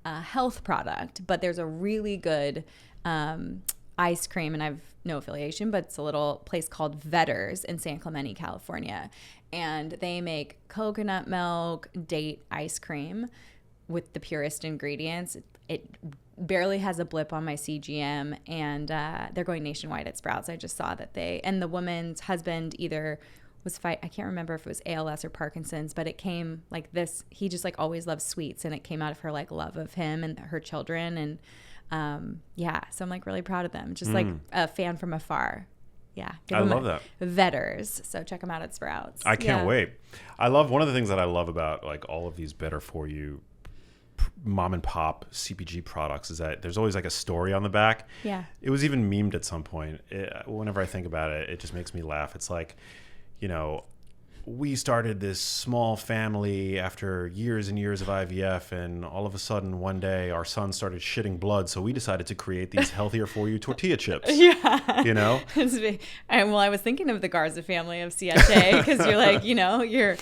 a health product, but there's a really good ice cream, and I've no affiliation, but it's a little place called Vetter's in San Clemente, California. And they make coconut milk date ice cream with the purest ingredients. It barely has a blip on my CGM, and they're going nationwide at Sprouts. I just saw that and the woman's husband either was I can't remember if it was ALS or Parkinson's, but it came like this. He just like always loved sweets, and it came out of her like love of him and her children. And yeah, so I'm like really proud of them. Just like a fan from afar. Yeah. I love that. Vetter's. So check them out at Sprouts. I can't wait. I love, one of the things that I love about like all of these better for you mom and pop CPG products is that there's always like a story on the back. Yeah. It was even memed at some point. Whenever I think about it, it just makes me laugh. It's like, we started this small family after years and years of IVF, and all of a sudden one day our son started shitting blood, so we decided to create these healthier for you tortilla chips. Yeah. Well, I was thinking of the Garza family of CHA, because you're like, you're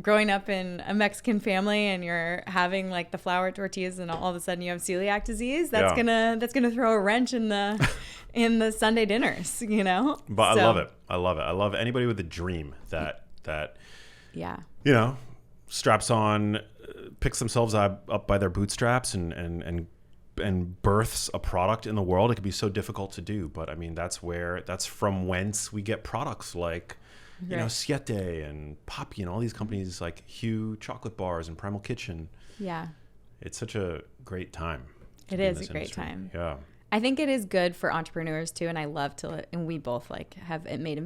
growing up in a Mexican family and you're having like the flour tortillas, and all of a sudden you have celiac disease. That's gonna throw a wrench in the Sunday dinners, But I love it. I love anybody with a dream that yeah, straps on, picks themselves up by their bootstraps and births a product in the world. It can be so difficult to do, but I mean that's from whence we get products like Siete and Poppy and all these companies like Hue chocolate bars and Primal Kitchen. Yeah, it's such a great time. It is a great time. Yeah. I think it is good for entrepreneurs too, and I love and we both like have made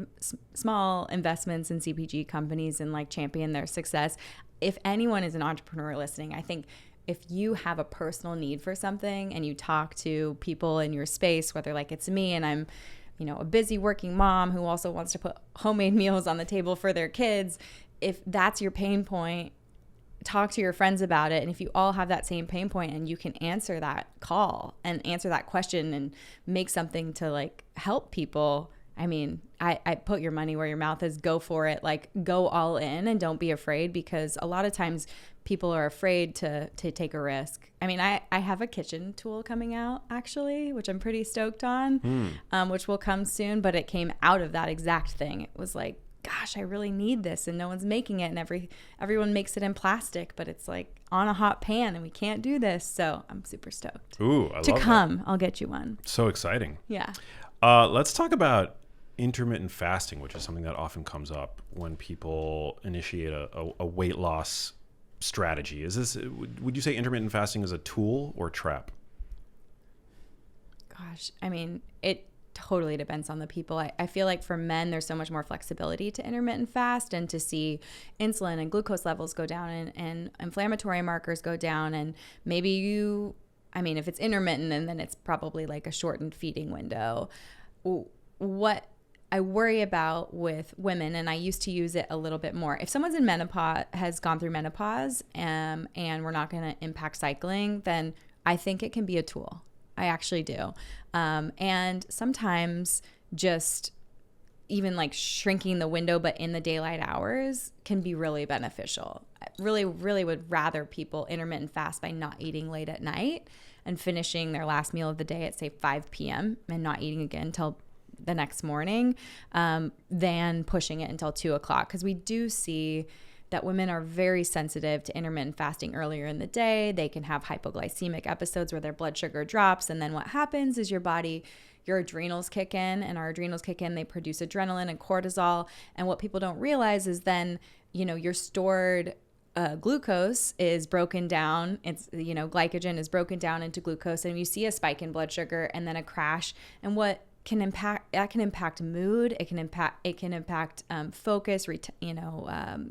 small investments in CPG companies and like champion their success. If anyone is an entrepreneur listening, I think if you have a personal need for something and you talk to people in your space, whether like it's me and I'm, a busy working mom who also wants to put homemade meals on the table for their kids, if that's your pain point, talk to your friends about it. And if you all have that same pain point and you can answer that call and answer that question and make something to like help people, I mean, I put your money where your mouth is. Go for it. Like go all in and don't be afraid, because a lot of times people are afraid to take a risk. I mean, I have a kitchen tool coming out actually, which I'm pretty stoked on, which will come soon, but it came out of that exact thing. It was like, gosh, I really need this, and no one's making it, and everyone makes it in plastic, but it's like on a hot pan, and we can't do this. So I'm super stoked. Ooh, I love that. I'll get you one. So exciting. Yeah. Let's talk about intermittent fasting, which is something that often comes up when people initiate a weight loss strategy. Would you say intermittent fasting is a tool or a trap? Gosh, I mean, it totally depends on the people. I feel like for men, there's so much more flexibility to intermittent fast, and to see insulin and glucose levels go down and inflammatory markers go down. And maybe if it's intermittent, and then it's probably like a shortened feeding window. What I worry about with women, and I used to use it a little bit more, if someone's in menopause, has gone through menopause, and we're not going to impact cycling, then I think it can be a tool. I actually do. And sometimes just even like shrinking the window, but in the daylight hours can be really beneficial. I really would rather people intermittent fast by not eating late at night and finishing their last meal of the day at say 5 p.m. and not eating again until the next morning, than pushing it until 2 o'clock. Because we do see that women are very sensitive to intermittent fasting earlier in the day. They can have hypoglycemic episodes where their blood sugar drops. And then what happens is your adrenals kick in, and our adrenals kick in, they produce adrenaline and cortisol. And what people don't realize is then, your stored glucose is broken down. It's, glycogen is broken down into glucose, and you see a spike in blood sugar and then a crash. And what can impact mood. It can impact focus,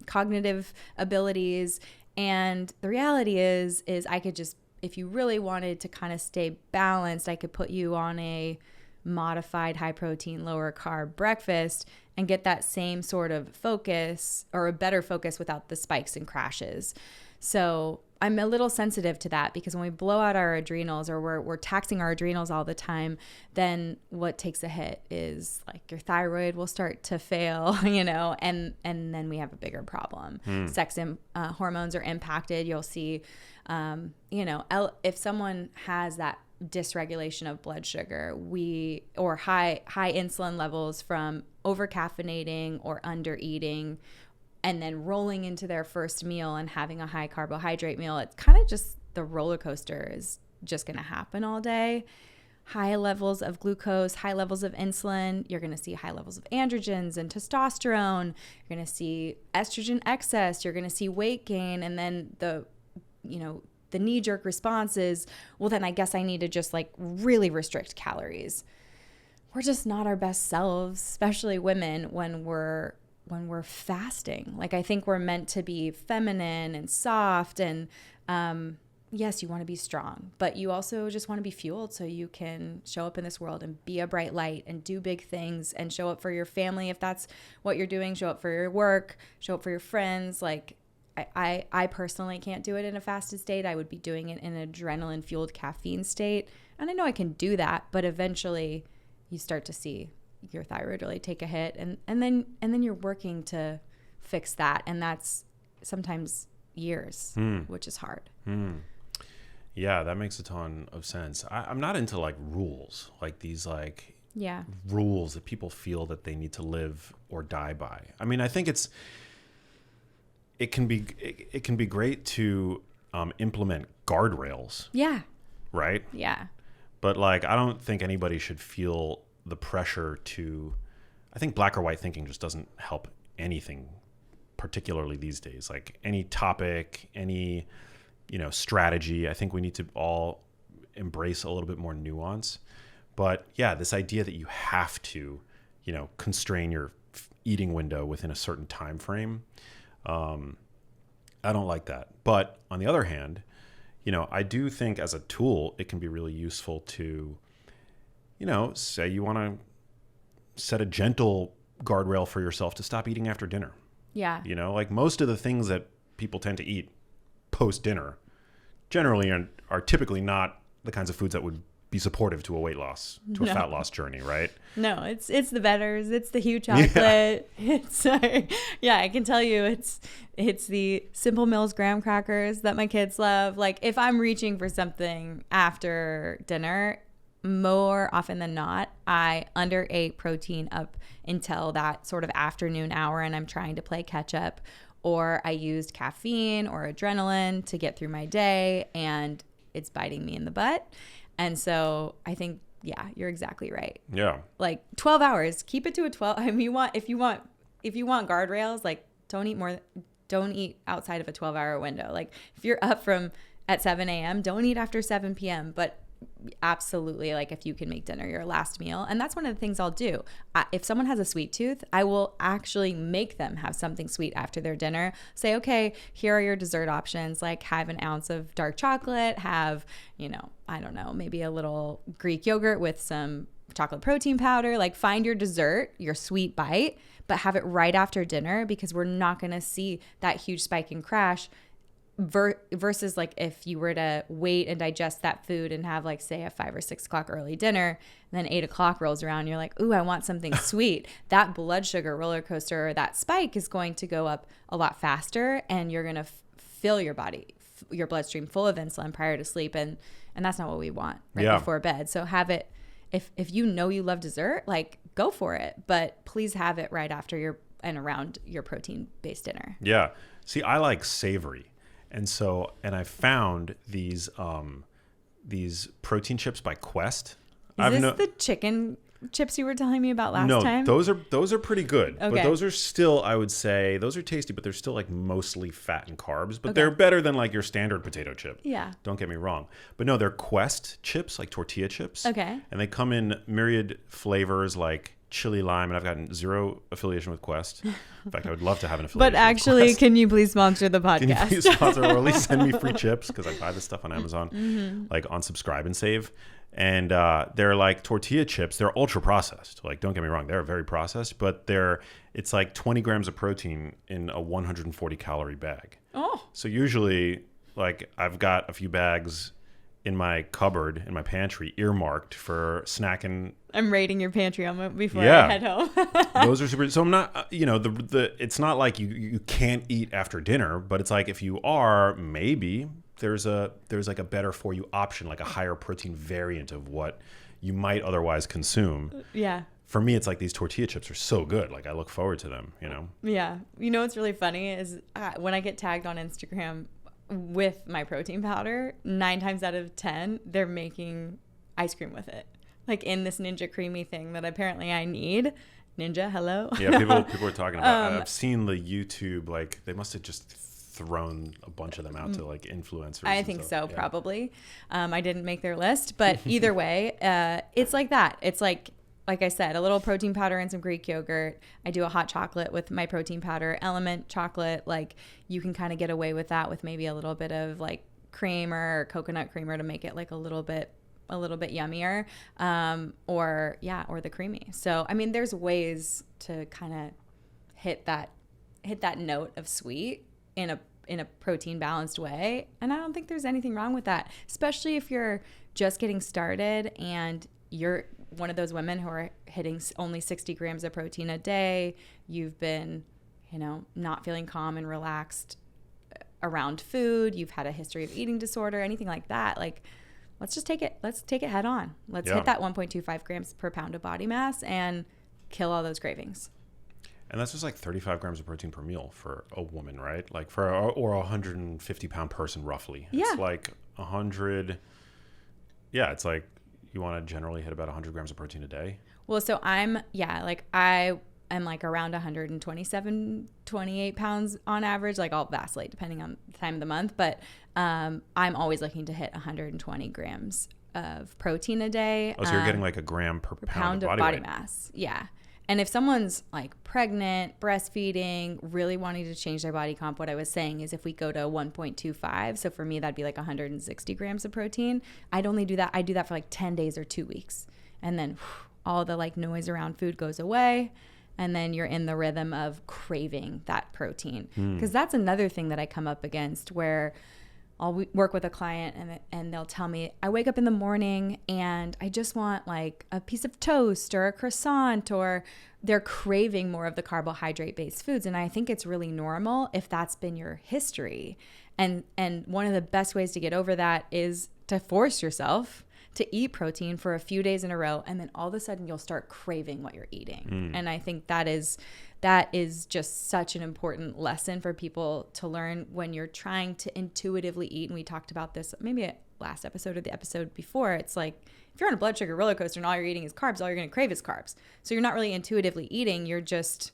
cognitive abilities. And the reality is I could just, if you really wanted to kind of stay balanced, I could put you on a modified high protein, lower carb breakfast and get that same sort of focus, or a better focus, without the spikes and crashes. So I'm a little sensitive to that, because when we blow out our adrenals, or we're taxing our adrenals all the time, then what takes a hit is like your thyroid will start to fail, and then we have a bigger problem. Sex hormones are impacted. You'll see, if someone has that dysregulation of blood sugar, or high insulin levels from over caffeinating or under eating, and then rolling into their first meal and having a high carbohydrate meal, it's kind of just the roller coaster is just going to happen all day. High levels of glucose, high levels of insulin. You're going to see high levels of androgens and testosterone. You're going to see estrogen excess. You're going to see weight gain. And then the knee-jerk response is, well, then I guess I need to just like really restrict calories. We're just not our best selves, especially women, when we're fasting. Like, I think we're meant to be feminine and soft, and yes, you want to be strong, but you also just want to be fueled so you can show up in this world and be a bright light and do big things and show up for your family if that's what you're doing, show up for your work, show up for your friends. Like, I personally can't do it in a fasted state. I would be doing it in an adrenaline fueled caffeine state. And I know I can do that, but eventually you start to see your thyroid really take a hit, and then you're working to fix that, and that's sometimes years, which is hard. Yeah, that makes a ton of sense. I'm not into like rules, like these rules that people feel that they need to live or die by. I mean, I think it can be great to implement guardrails. Yeah. Right? Yeah. But like, I don't think anybody should feel the pressure to, I think black or white thinking just doesn't help anything, particularly these days. Like any topic, any, strategy, I think we need to all embrace a little bit more nuance. But yeah, this idea that you have to, constrain your eating window within a certain time frame, I don't like that. But on the other hand, I do think as a tool, it can be really useful to, say you want to set a gentle guardrail for yourself to stop eating after dinner. Yeah. Like most of the things that people tend to eat post dinner generally are typically not the kinds of foods that would be supportive to a weight loss, to a fat loss journey, right? No, it's the Betters, it's the huge chocolate. Yeah. It's I can tell you it's the Simple Mills graham crackers that my kids love. Like, if I'm reaching for something after dinner, more often than not, I underate protein up until that sort of afternoon hour, and I'm trying to play catch up, or I used caffeine or adrenaline to get through my day, and it's biting me in the butt. And so I think, yeah, you're exactly right. Yeah. Like 12 hours, keep it to a 12. I mean, if you want guardrails, like don't eat outside of a 12-hour window. Like if you're up at 7 a.m., don't eat after 7 p.m. But absolutely, like if you can make dinner your last meal. And that's one of the things I'll do. If someone has a sweet tooth, I will actually make them have something sweet after their dinner. Say, okay, here are your dessert options. Like have an ounce of dark chocolate, have, I don't know, maybe a little Greek yogurt with some chocolate protein powder. Like find your dessert, your sweet bite, but have it right after dinner, because we're not going to see that huge spike and crash versus like if you were to wait and digest that food and have like say a 5 or 6 o'clock early dinner, and then 8 o'clock rolls around, you're like, ooh, I want something sweet. That blood sugar roller coaster or that spike is going to go up a lot faster, and you're going to fill your body, your bloodstream full of insulin prior to sleep. And that's not what we want right before bed. So have it, if you know you love dessert, like go for it, but please have it right after and around your protein based dinner. Yeah. See, I like savory. And I found these protein chips by Quest. Is this the chicken chips you were telling me about last time? No, those are pretty good. Okay. But those are still, I would say, those are tasty, but they're still like mostly fat and carbs. But they're better than like your standard potato chip. Yeah. Don't get me wrong. But no, they're Quest chips, like tortilla chips. Okay. And they come in myriad flavors like chili lime, and I've gotten zero affiliation with Quest. In fact, I would love to have an affiliation. But actually, can you please sponsor the podcast? Can you please sponsor, or at least send me free chips, because I buy this stuff on Amazon, like on Subscribe and Save. And they're like tortilla chips. They're ultra processed. Like, don't get me wrong, they're very processed, but it's like 20 grams of protein in a 140 calorie bag. Oh. So usually, like, I've got a few bags in my cupboard, in my pantry, earmarked for snacking. I'm raiding your pantry before I head home. Those are super. So I'm not, it's not like you can't eat after dinner, but it's like if you are, maybe there's like a better for you option, like a higher protein variant of what you might otherwise consume. Yeah. For me, it's like these tortilla chips are so good. Like I look forward to them, Yeah. You know what's really funny is when I get tagged on Instagram with my protein powder, 9 times out of 10, they're making ice cream with it. Like in this Ninja Creamy thing that apparently I need. Ninja, hello. Yeah, people are talking about it. I've seen the YouTube, like they must have just thrown a bunch of them out to like influencers. I think so, yeah. Probably. I didn't make their list, but either way, it's like that. It's like I said, a little protein powder and some Greek yogurt. I do a hot chocolate with my protein powder, Element chocolate. Like you can kind of get away with that with maybe a little bit of like creamer or coconut creamer to make it like a little bit yummier, or the creamy. So, I mean, there's ways to kind of hit that note of sweet in a protein balanced way. And I don't think there's anything wrong with that, especially if you're just getting started and you're one of those women who are hitting only 60 grams of protein a day. You've been, not feeling calm and relaxed around food. You've had a history of eating disorder, anything like that. Like, let's take it head on. Let's hit that 1.25 grams per pound of body mass and kill all those cravings. And that's just like 35 grams of protein per meal for a woman, right? Like or a 150 pound person roughly. Yeah. It's like 100. Yeah. It's like you want to generally hit about 100 grams of protein a day. Well, so I'm like around 127, 28 pounds on average. Like I'll vacillate depending on the time of the month, but I'm always looking to hit 120 grams of protein a day. Oh, so you're getting like a gram per pound of body mass. Yeah. And if someone's like pregnant, breastfeeding, really wanting to change their body comp, what I was saying is if we go to 1.25, so for me, that'd be like 160 grams of protein. I'd only do that. I do that for like 10 days or 2 weeks. And then all the like noise around food goes away. And then you're in the rhythm of craving that protein. Because that's another thing that I come up against where I'll work with a client and they'll tell me, I wake up in the morning and I just want like a piece of toast or a croissant, or they're craving more of the carbohydrate-based foods. And I think it's really normal if that's been your history. And one of the best ways to get over that is to force yourself to eat protein for a few days in a row, and then all of a sudden you'll start craving what you're eating. And I think that is just such an important lesson for people to learn when you're trying to intuitively eat. And we talked about this maybe at last episode or the episode before. It's like if you're on a blood sugar roller coaster and all you're eating is carbs, all you're going to crave is carbs. So you're not really intuitively eating. You're just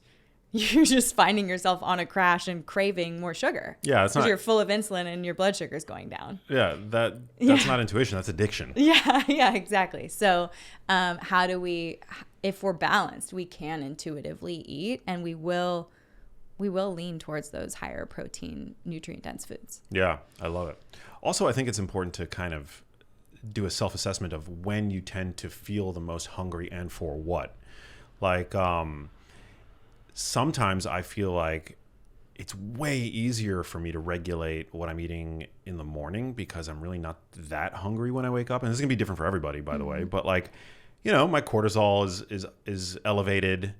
finding yourself on a crash and craving more sugar. Yeah, it's not. You're full of insulin and your blood sugar is going down. Yeah, that's not intuition. That's addiction. Yeah, exactly. So, how do we? If we're balanced, we can intuitively eat, and we will lean towards those higher protein, nutrient dense foods. Yeah, I love it. Also, I think it's important to kind of do a self-assessment of when you tend to feel the most hungry and for what. Like, sometimes I feel like it's way easier for me to regulate what I'm eating in the morning because I'm really not that hungry when I wake up. And this is gonna be different for everybody, by the way. But like, my cortisol is elevated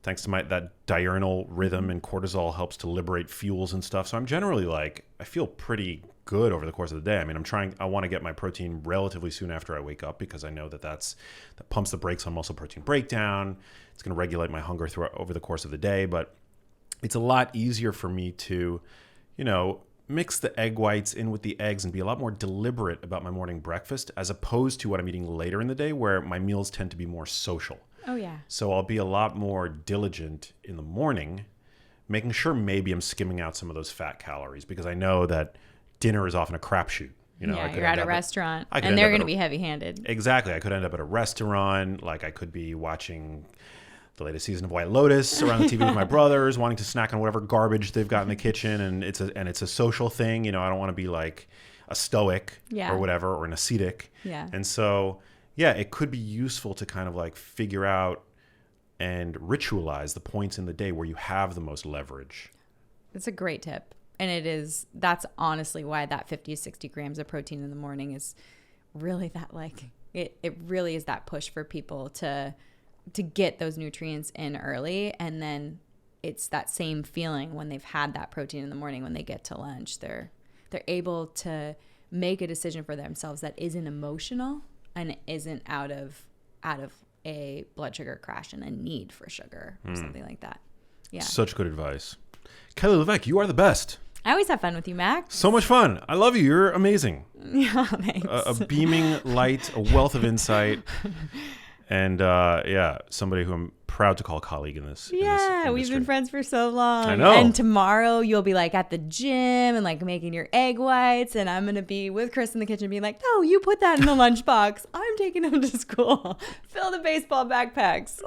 thanks to that diurnal rhythm, and cortisol helps to liberate fuels and stuff. So I'm generally like, I feel pretty good over the course of the day. I mean, I want to get my protein relatively soon after I wake up because I know that pumps the brakes on muscle protein breakdown. It's going to regulate my hunger over the course of the day. But it's a lot easier for me to, mix the egg whites in with the eggs and be a lot more deliberate about my morning breakfast as opposed to what I'm eating later in the day where my meals tend to be more social. Oh, yeah. So I'll be a lot more diligent in the morning, making sure maybe I'm skimming out some of those fat calories because I know that dinner is often a crapshoot. You're at a restaurant and they're going to be heavy-handed. Exactly. I could end up at a restaurant. Like I could be watching the latest season of White Lotus around the TV with my brothers, wanting to snack on whatever garbage they've got in the kitchen. And it's a social thing. I don't want to be like a stoic or whatever, or an ascetic. Yeah. And so, it could be useful to kind of like figure out and ritualize the points in the day where you have the most leverage. It's a great tip. And that's honestly why that 50 to 60 grams of protein in the morning is really that like, it really is that push for people to get those nutrients in early. And then it's that same feeling when they've had that protein in the morning, when they get to lunch, they're able to make a decision for themselves that isn't emotional and isn't out of a blood sugar crash and a need for sugar or something like that. Yeah. Such good advice. Kelly LeVeque, you are the best. I always have fun with you, Max. So much fun. I love you. You're amazing. Yeah, thanks. A beaming light, a wealth of insight. And somebody who I'm proud to call a colleague in this. Yeah, we've been friends for so long. I know. And tomorrow you'll be like at the gym and like making your egg whites, and I'm gonna be with Chris in the kitchen being like, "No, you put that in the lunchbox. I'm taking them to school. Fill the baseball backpacks."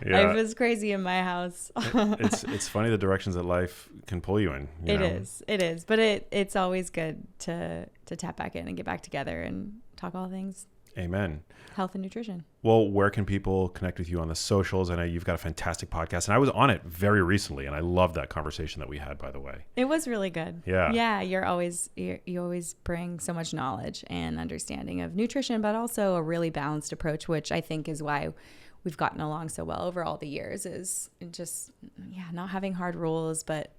Life is crazy in my house. It's funny the directions that life can pull you in. It is. But it's always good to tap back in and get back together and talk all things. Amen. Health and nutrition. Well, where can people connect with you on the socials? I know you've got a fantastic podcast, and I was on it very recently, and I loved that conversation that we had, by the way. It was really good. Yeah. Yeah, you always bring so much knowledge and understanding of nutrition, but also a really balanced approach, which I think is why we've gotten along so well over all the years, is just, not having hard rules, but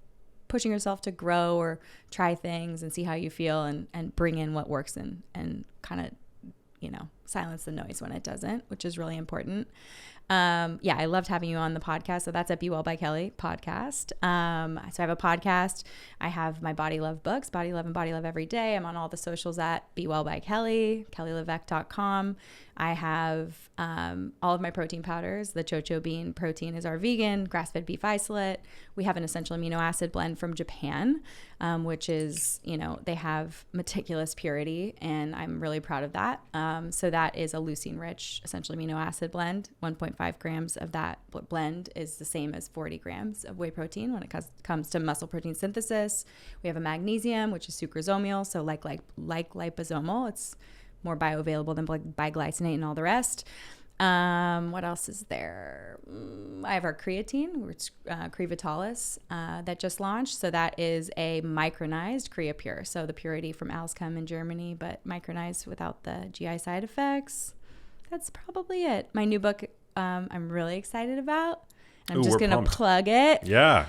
pushing yourself to grow or try things and see how you feel and bring in what works and kind of, silence the noise when it doesn't, which is really important. I loved having you on the podcast. So that's at Be Well by Kelly podcast. So I have a podcast. I have my Body Love books, Body Love and Body Love Every Day. I'm on all the socials at Be Well by Kelly, KellyLeVeque.com. I have all of my protein powders. The Chocho bean protein is our vegan grass-fed beef isolate. We have an essential amino acid blend from Japan, which is, they have meticulous purity, and I'm really proud of that. So that is a leucine-rich essential amino acid blend. 1.5 grams of that blend is the same as 40 grams of whey protein when it comes to muscle protein synthesis. We have a magnesium, which is sucrosomal, so like liposomal. It's more bioavailable than biglycinate and all the rest. What else is there? I have our creatine, which Crevitalis, that just launched. So that is a micronized CreaPure. So the purity from Alscom in Germany, but micronized without the GI side effects. That's probably it. My new book, I'm really excited about. I'm just going to plug it. Yeah.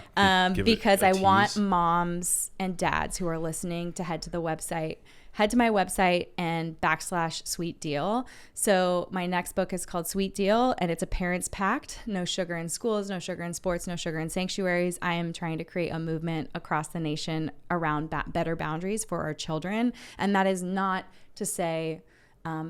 Because I want moms and dads who are listening to head to my website and /sweet deal. So my next book is called Sweet Deal, and it's a parents pact. No sugar in schools, no sugar in sports, no sugar in sanctuaries. I am trying to create a movement across the nation around better boundaries for our children. And that is not to say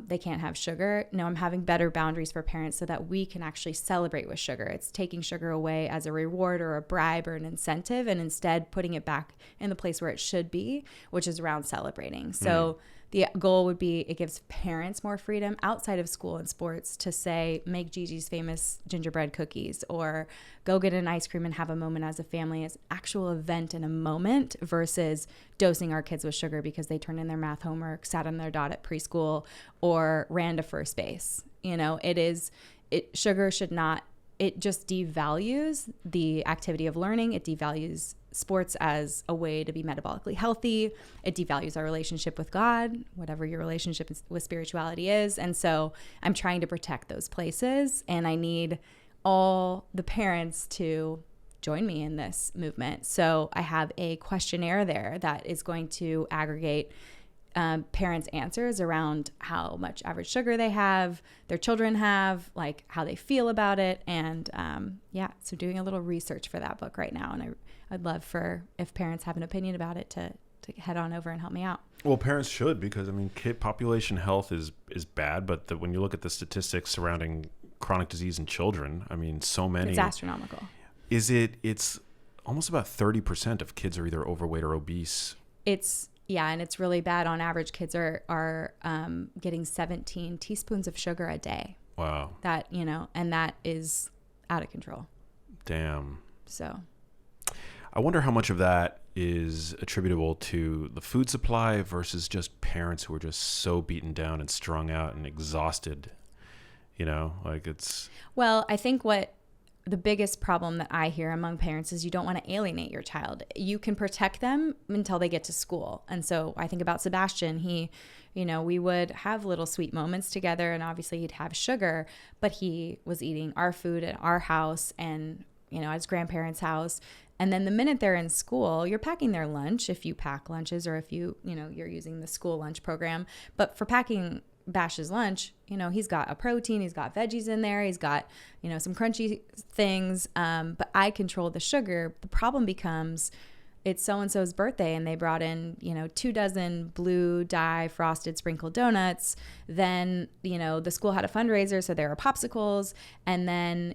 they can't have sugar. No, I'm having better boundaries for parents so that we can actually celebrate with sugar. It's taking sugar away as a reward or a bribe or an incentive, and instead putting it back in the place where it should be, which is around celebrating. So the goal would be it gives parents more freedom outside of school and sports to say, make Gigi's famous gingerbread cookies, or go get an ice cream and have a moment as a family, as an actual event and a moment, versus dosing our kids with sugar because they turned in their math homework, sat on their dot at preschool, or ran to first base. Sugar should not, it just devalues the activity of learning. It devalues sports as a way to be metabolically healthy. It devalues our relationship with God, whatever your relationship with spirituality is. And so I'm trying to protect those places, and I need all the parents to join me in this movement. So I have a questionnaire there that is going to aggregate parents' answers around how much average sugar they have, their children have, like how they feel about it. And so doing a little research for that book right now. And I'd love for, if parents have an opinion about it, to head on over and help me out. Well, parents should, because I mean, kid population health is bad, but when you look at the statistics surrounding chronic disease in children, I mean, so many. It's astronomical. It's almost about 30% of kids are either overweight or obese. And it's really bad. On average, kids are getting 17 teaspoons of sugar a day. Wow. That, and that is out of control. Damn. So I wonder how much of that is attributable to the food supply versus just parents who are just so beaten down and strung out and exhausted. Well, I think what the biggest problem that I hear among parents is you don't want to alienate your child. You can protect them until they get to school. And so I think about Sebastian. He, we would have little sweet moments together, and obviously he'd have sugar, but he was eating our food at our house and, at his grandparents' house. And then the minute they're in school, you're packing their lunch, if you pack lunches, or if you're using the school lunch program. But for packing Bash's lunch, he's got a protein, he's got veggies in there, he's got, some crunchy things, but I control the sugar. The problem becomes, it's so-and-so's birthday and they brought in, 24 blue dye frosted sprinkled donuts. Then, the school had a fundraiser, so there were popsicles. And then,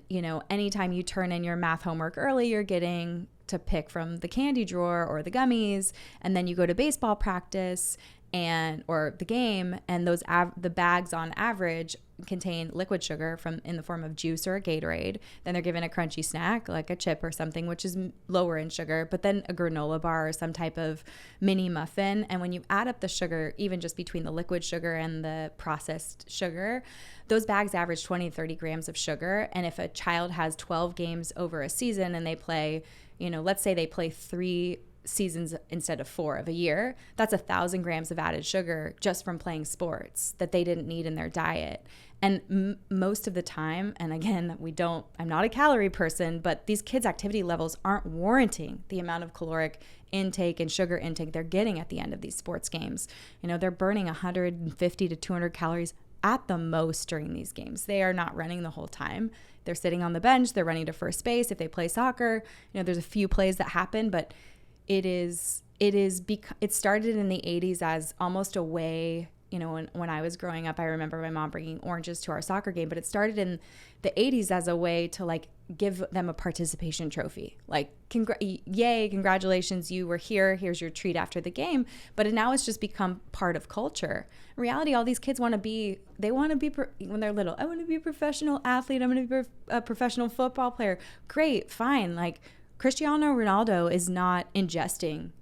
anytime you turn in your math homework early, you're getting to pick from the candy drawer or the gummies. And then you go to baseball practice or the game, and those the bags on average contain liquid sugar in the form of juice or a Gatorade. Then they're given a crunchy snack like a chip or something, which is lower in sugar, but then a granola bar or some type of mini muffin. And when you add up the sugar, even just between the liquid sugar and the processed sugar, those bags average 20 to 30 grams of sugar. And if a child has 12 games over a season and they play, let's say they play 3 seasons instead of 4 of a year, that's 1,000 grams of added sugar just from playing sports that they didn't need in their diet. And most of the time, and again, I'm not a calorie person, but these kids' activity levels aren't warranting the amount of caloric intake and sugar intake they're getting at the end of these sports games. They're burning 150 to 200 calories at the most during these games. They are not running the whole time. They're sitting on the bench, they're running to first base. If they play soccer, there's a few plays that happen, but it started in the 80s as almost a way, when I was growing up, I remember my mom bringing oranges to our soccer game, but it started in the 80s as a way to give them a participation trophy. Yay, congratulations, you were here. Here's your treat after the game. But now it's just become part of culture. In reality, all these kids when they're little, I want to be a professional athlete. I'm going to be a professional football player. Great, fine. Cristiano Ronaldo is not ingesting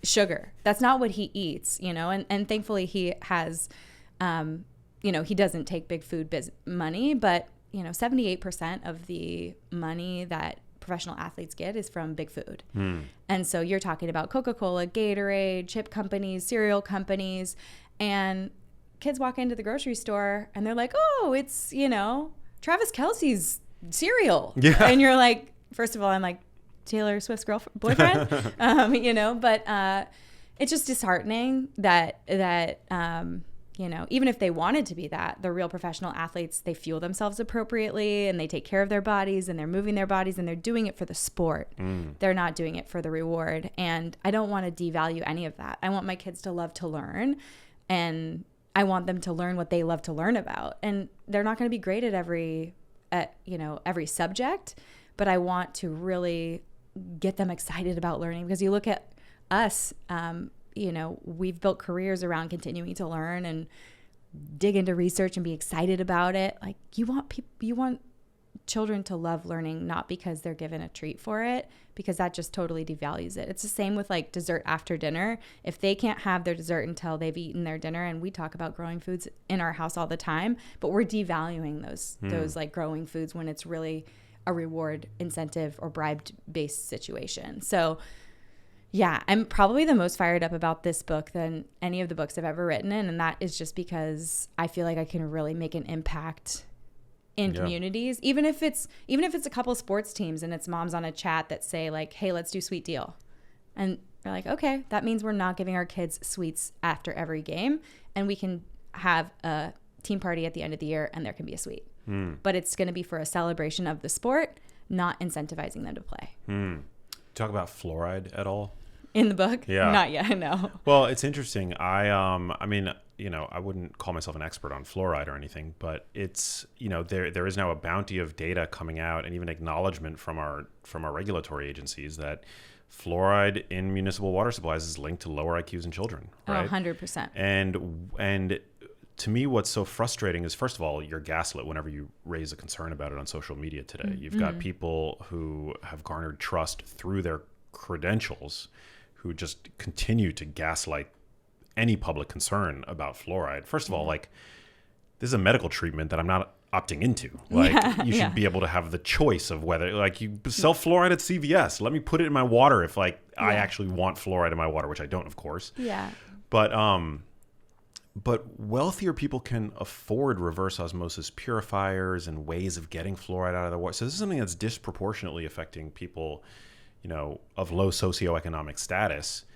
sugar. That's not what he eats, and thankfully he has, he doesn't take big food money, but, 78% of the money that professional athletes get is from big food. And so you're talking about Coca-Cola, Gatorade, chip companies, cereal companies, and kids walk into the grocery store and they're like, oh, it's, Travis Kelce's cereal. Yeah. And you're like, first of all, I'm like, Taylor Swift's boyfriend, but it's just disheartening that even if they wanted to be that, the real professional athletes, they fuel themselves appropriately and they take care of their bodies and they're moving their bodies and they're doing it for the sport. They're not doing it for the reward. And I don't want to devalue any of that. I want my kids to love to learn, and I want them to learn what they love to learn about. And they're not going to be great at every subject, but I want to really get them excited about learning, because you look at us, we've built careers around continuing to learn and dig into research and be excited about it. You want children to love learning, not because they're given a treat for it, because that just totally devalues it. It's the same with dessert after dinner. If they can't have their dessert until they've eaten their dinner, and we talk about growing foods in our house all the time, but we're devaluing those growing foods when it's really a reward, incentive, or bribe-based situation. So Yeah, I'm probably the most fired up about this book than any of the books I've ever written in, and that is just because I feel like I can really make an impact in communities, even if it's a couple sports teams and it's moms on a chat that say like, "Hey, let's do sweet deal," and they're like, "Okay, that means we're not giving our kids sweets after every game, and we can have a team party at the end of the year, and there can be a sweet, but it's going to be for a celebration of the sport, not incentivizing them to play." Talk about fluoride at all? In the book? Yeah. Not yet, no. Well, it's interesting. I mean, I wouldn't call myself an expert on fluoride or anything, but it's, there is now a bounty of data coming out and even acknowledgement from our regulatory agencies that fluoride in municipal water supplies is linked to lower IQs in children, right? 100%. And to me, what's so frustrating is, first of all, you're gaslit whenever you raise a concern about it on social media today. You've got people who have garnered trust through their credentials who just continue to gaslight any public concern about fluoride. First of all, like, this is a medical treatment that I'm not opting into. Like, you should be able to have the choice of whether, like, you sell fluoride at CVS. Let me put it in my water if, like, I actually want fluoride in my water, which I don't, of course. Yeah. But wealthier people can afford reverse osmosis purifiers and ways of getting fluoride out of their water. So this is something that's disproportionately affecting people, of low socioeconomic status,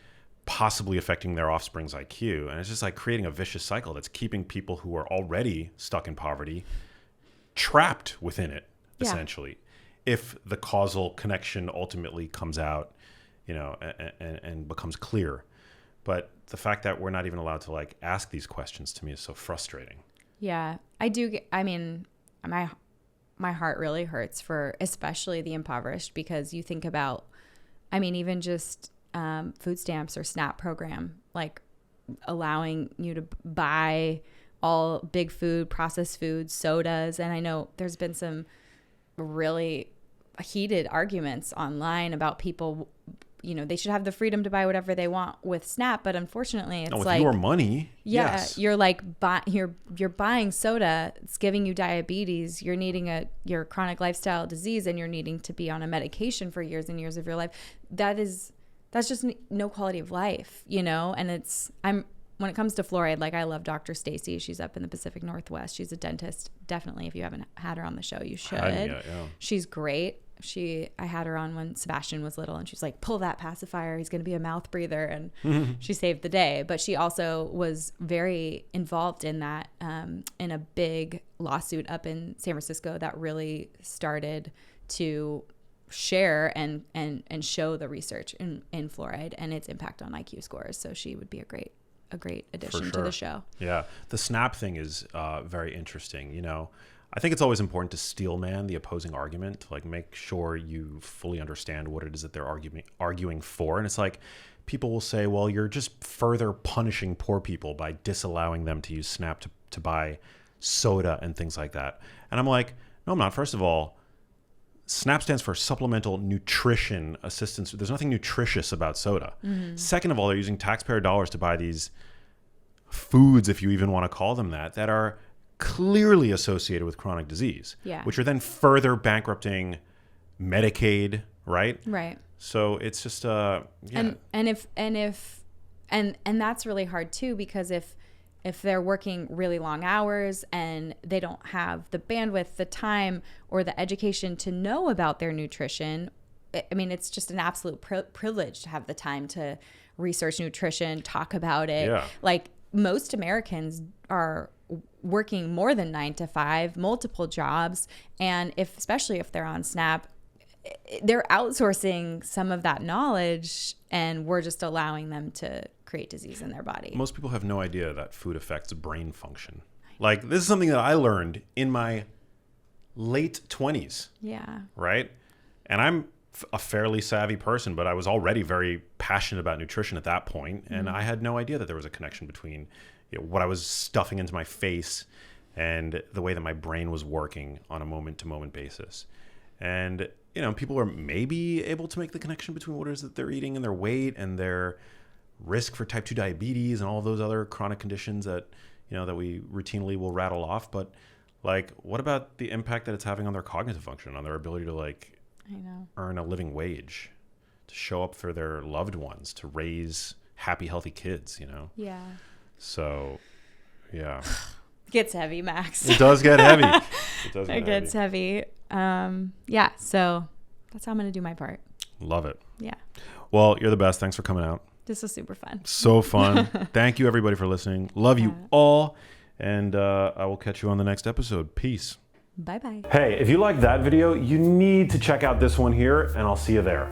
possibly affecting their offspring's IQ. And it's just like creating a vicious cycle that's keeping people who are already stuck in poverty trapped within it, essentially. If the causal connection ultimately comes out, and becomes clear. But the fact that we're not even allowed to like ask these questions to me is so frustrating. Yeah, I do. My heart really hurts for especially the impoverished, because you think about, even just food stamps or SNAP program, like allowing you to buy all big food, processed foods, sodas. And I know there's been some really heated arguments online about people, they should have the freedom to buy whatever they want with SNAP, but unfortunately, it's with like your money. Yeah, yes. You're like you're buying soda. It's giving you diabetes. You're needing your chronic lifestyle disease, and you're needing to be on a medication for years and years of your life. That's just no quality of life, And when it comes to fluoride, like, I love Dr. Stacy. She's up in the Pacific Northwest. She's a dentist. Definitely, if you haven't had her on the show, you should. Yeah. She's great. I had her on when Sebastian was little, and she's like, pull that pacifier, he's going to be a mouth breather, and she saved the day. But she also was very involved in that, in a big lawsuit up in San Francisco that really started to share and show the research in fluoride and its impact on IQ scores. So she would be a great addition to the show. Yeah, the SNAP thing is very interesting. I think it's always important to steelman the opposing argument, to like make sure you fully understand what it is that they're arguing for. And it's like, people will say, well, you're just further punishing poor people by disallowing them to use SNAP to buy soda and things like that. And I'm like, no, I'm not. First of all, SNAP stands for Supplemental Nutrition Assistance. There's nothing nutritious about soda. Second of all, they're using taxpayer dollars to buy these foods, if you even want to call them that are clearly associated with chronic disease, which are then further bankrupting Medicaid, right? Right. So it's just and that's really hard too, because if they're working really long hours and they don't have the bandwidth, the time, or the education to know about their nutrition, it's just an absolute privilege to have the time to research nutrition, talk about it. Yeah. Like, most Americans are working more than 9 to 5, multiple jobs, and especially if they're on SNAP, they're outsourcing some of that knowledge, and we're just allowing them to create disease in their body. Most people have no idea that food affects brain function. Like, this is something that I learned in my late 20s. Yeah. Right? And I'm a fairly savvy person, but I was already very passionate about nutrition at that point, and I had no idea that there was a connection between what I was stuffing into my face and the way that my brain was working on a moment-to-moment basis. And people are maybe able to make the connection between what it is that they're eating and their weight and their risk for type 2 diabetes and all those other chronic conditions that that we routinely will rattle off. But like, what about the impact that it's having on their cognitive function, on their ability to like earn a living wage, to show up for their loved ones, to raise happy, healthy kids, you know? Yeah. So, yeah. Gets heavy, Max. It does get heavy. It gets heavy. Yeah. So that's how I'm going to do my part. Love it. Yeah. Well, you're the best. Thanks for coming out. This was super fun. So fun. Thank you, everybody, for listening. Love you all. And I will catch you on the next episode. Peace. Bye-bye. Hey, if you liked that video, you need to check out this one here, and I'll see you there.